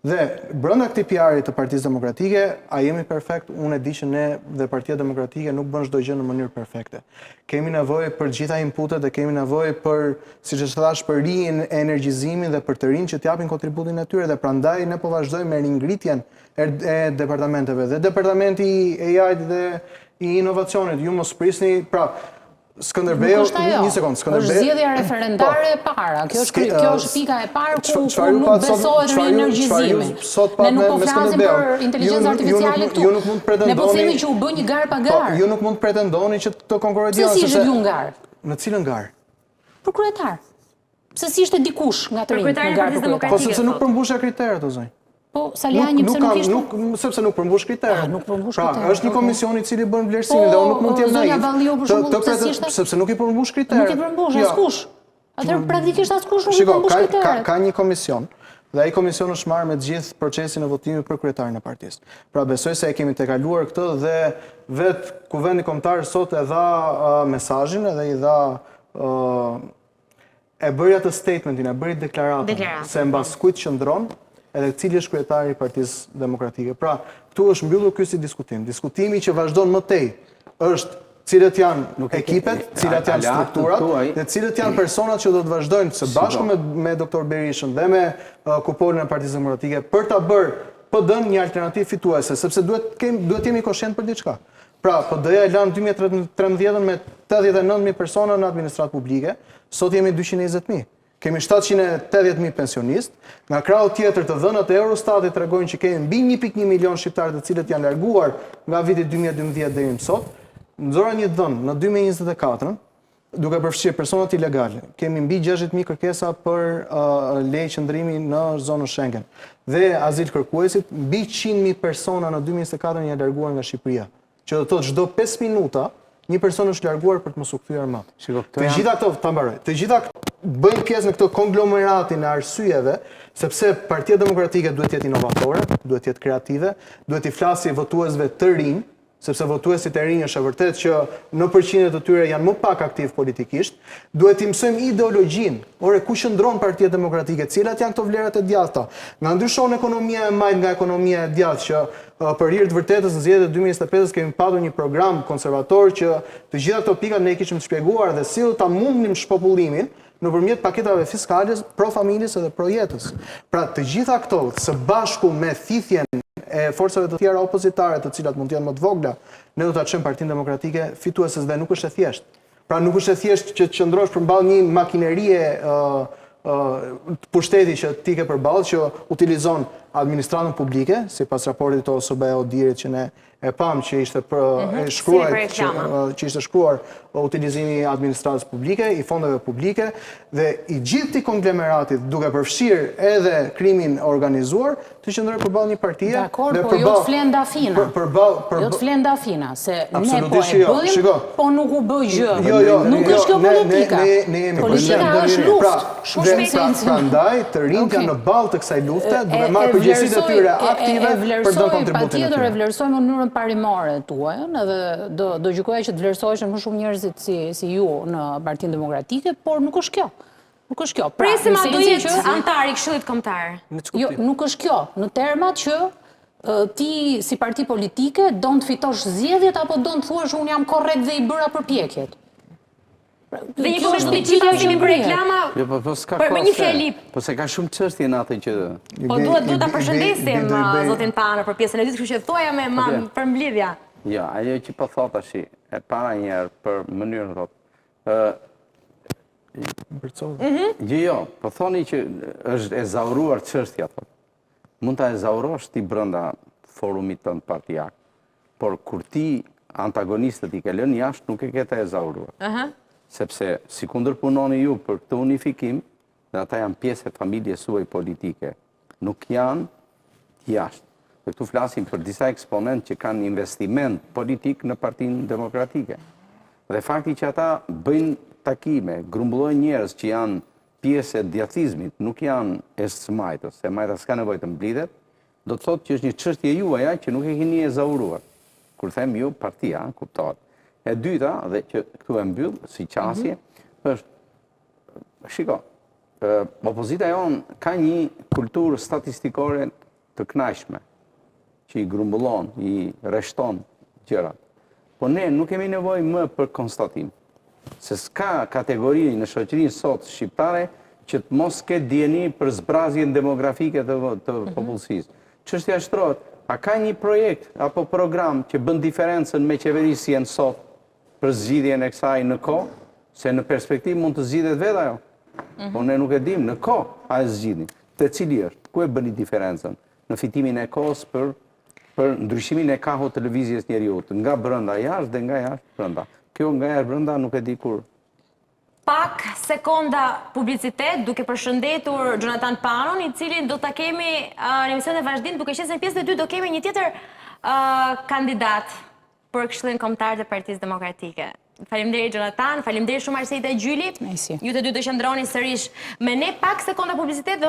Dhe brenda këtij PR-i të Partisë Demokratike, a jemi perfekt? Unë e di që ne dhe Partia Demokratike nuk bën çdo gjë në mënyrë perfekte. Kemi nevojë për gjitha inputet dhe kemi nevojë për, siç e thash, për energjizimin dhe për të rinj që t'japin kontributin e tyre, dhe prandaj ne po vazhdojmë me ringritjen e departamenteve. Dhe departamenti i AI-t dhe i inovacionit, ju mos prisni, pra Skënderbeu, një sekond, Skënderbeu. Është zgjedhja referendare e para. Kjo është pika e parë ku nuk besohet në energjizimin. Ne nuk po flasim për inteligencën artificiale këtu. Ju nuk mund të pretendoni. Ne po themi që u bë një garë pa garë. Ju nuk mund të pretendoni që të konkurrojë. Pse si ishte ju garë? Në cilën garë? Për kryetar. Pse si ishte dikush nga të rinj në garë për kryetar? Po sepse nuk përmbushja kriteret, o zonjë. Po, Saliani pse nuk ishte? Sepse nuk përmbush kriteret. Nuk përmbush kriteret. Pra, është një komision i cili bën vlerësimin dhe unë nuk mund të jem naiv. Zonja Valliu për shembull, sepse nuk i përmbush kriteret. Nuk i përmbush askush. Atëherë praktikisht askush nuk i përmbush kriteret. Ka një komision. Dhe ai komision është marrë me të gjithë procesin e votimit për kryetarin e partisë. Pra besoj se e kemi tejkaluar këtë dhe vetë Kuvendi Kombëtar sot e dha mesazhin edhe i dha e bëri atë statementin, e bëri deklaratën se mbas kujt qëndron edhe cili është kryetari i Partisë Demokratike. Pra, këtu është mbyllur ky si diskutim. Diskutimi që vazhdon më tej është cilët janë ekipet, cilat janë strukturat, dhe cilët janë personat që do të vazhdojnë së bashku me Dr. Berishën dhe me kupolin e Partisë Demokratike për ta bërë PD-n një alternativë fituese, sepse duhet jemi koshient për diçka. Pra, PD-ja e lanë 2013 me 89.000 persona në administratë publike, sot jemi 220.000. Kemi 780.000 pensionistë, nga krau tjetër të dhënat e Eurostatit tregojnë që kemi mbi 1.1 milion shqiptarë të cilët janë larguar nga viti 2012 deri më sot. Nxora një dhënë në 2024, duke përfshirë personat ilegale, kemi mbi 60.000 kërkesa për lejë qëndrimi në zonën Schengen. Dhe azil kërkuesit, mbi 100.000 persona në 2024 janë larguar nga Shqipëria. Që do të thotë çdo 5 minuta një person është larguar për të mos u kthyer më. Të gjitha këto, ta mbaroj. Të gjitha bëjnë pjesë në këtë konglomeratin e arsyeve, sepse Partia Demokratike duhet të jetë inovatore, duhet të jetë kreative, duhet të flasë votuesve të rinj, sepse votuesit e rinj është e vërtet që në përqindje të tyre janë më pak aktiv politikisht, duhet të mësojmë ideologjinë. Ore, ku qëndron Partia Demokratike, cilat janë këto vlerat e djathta? Nga ndryshon ekonomia e majt nga ekonomia e djathtë, që për hir të vërtetës në zgjedhjet e 2025 kemi patur një program konservator që të gjitha këto pikat ne i kishim shpjeguar dhe si do ta mundnim shpopullimin nëpërmjet paketave fiskale pro familjes edhe pro jetës. Pra, të gjitha këto së bashku me thithjen e forcave të tjera opozitare, të cilat mund të jenë më të vogla, ne do ta çojmë Partinë Demokratike fitueses dhe nuk është e thjeshtë. Pra nuk është e thjeshtë që të qëndrosh përballë një makinerie pushteti që ti ke përballë, që utilizon administratën publike, sipas raportit të OSBE-Odirit që ne e pam që ishte shkruar utilizimi i administratës publike, i fondeve publike, dhe i gjithë këtij konglomeratit, duke përfshirë edhe krimin organizuar, të qëndrojë përballë një partie. Dakor, po jo të flen dafina. Jo të flen dafina, se ne po e bëjmë, po nuk u bë gjë. Nuk është kjo politika. Politika është luftë. Prandaj të rinjt janë në ballë të kësaj lufte, duke marrë përgjegjësitë e tyre aktive për të kontributin e patjetër e tyre. vlerësoj në mënyrën parimare tuajën, edhe do gjykoja që të vlerësoheshin më shumë njerëzit si ju në Partinë Demokratike, por nuk është kjo. Nuk është kjo. Presim a do jetë antar i Këshillit Kombëtar. Jo, nuk është kjo. Në termat që ti si parti politike do të fitosh zgjedhjet apo do të thuash unë jam korrekt dhe i bëra përpjekjet. Dhe një kohë shplicita kemi për reklama, për me një fjali. Po se ka shumë çështje në atë që... Po duhet ta përshëndesim zotin Pano për pjesën e dytë, kështu që thuaja me për mbledhja. Jo, ajo që po thot tash, e para një herë për mënyrën thot. Jo, po thoni që është e zauruar çështja thot. Mund ta ezaurosh ti brenda forumit tënd partijak, por kur ti antagonistët i ke lënë jashtë, nuk e ke të ezauruar. Sepse si kundërpunoni ju për këtë unifikim, dhe ata janë pjesë e familjes suaj politike, nuk janë jashtë. Dhe këtu flasim për disa eksponent që kanë investiment politik në Partinë Demokratike. Dhe fakti që ata bëjnë takime, grumbullojnë njerëz që janë pjesë e djatizmit, nuk janë e smajtës, e majta s'ka nevojë të mblidhet, do të thotë që është një çështje juaja që nuk e keni ezauruar. Kur them ju, partia, kuptohet. E dyta, dhe që këtu e mbyll, si qasje, është, shiko, opozita jonë ka një kulturë statistikore të knajshme, që i grumbullon, i rreshton gjërat. Po ne nuk kemi nevojë më për konstatim, se s'ka kategori në shoqërinë sot shqiptare që të mos ketë dieni për zbrazjen demografike të popullsisë. Çështja shtrohet, a ka një projekt apo program që bën diferencën me qeverisjen sot për zgjidhjen e kësaj në kohë, se në perspektivë mund të zgjidhet vetë ajo. Po ne nuk e dim, në kohë a e zgjidhni. Te cili është? Ku e bëni diferencën? Në fitimin e kohës për ndryshimin e kahut të lëvizjes njeriut, nga brenda jashtë dhe nga jashtë brenda. Kjo nga jashtë brenda nuk e di kur. Pak sekonda publicitet duke përshëndetur Jonathan Panon, i cili do ta kemi në emisionin e vazhdim, duke qenë se në pjesën e dytë do kemi një tjetër kandidat për Këshillin Kombëtar të Partisë Demokratike. Faleminderit Jonathan, faleminderit shumë Arsejta Gjyli. Ju të dy do qëndroni sërish me ne, pak sekonda publicitet.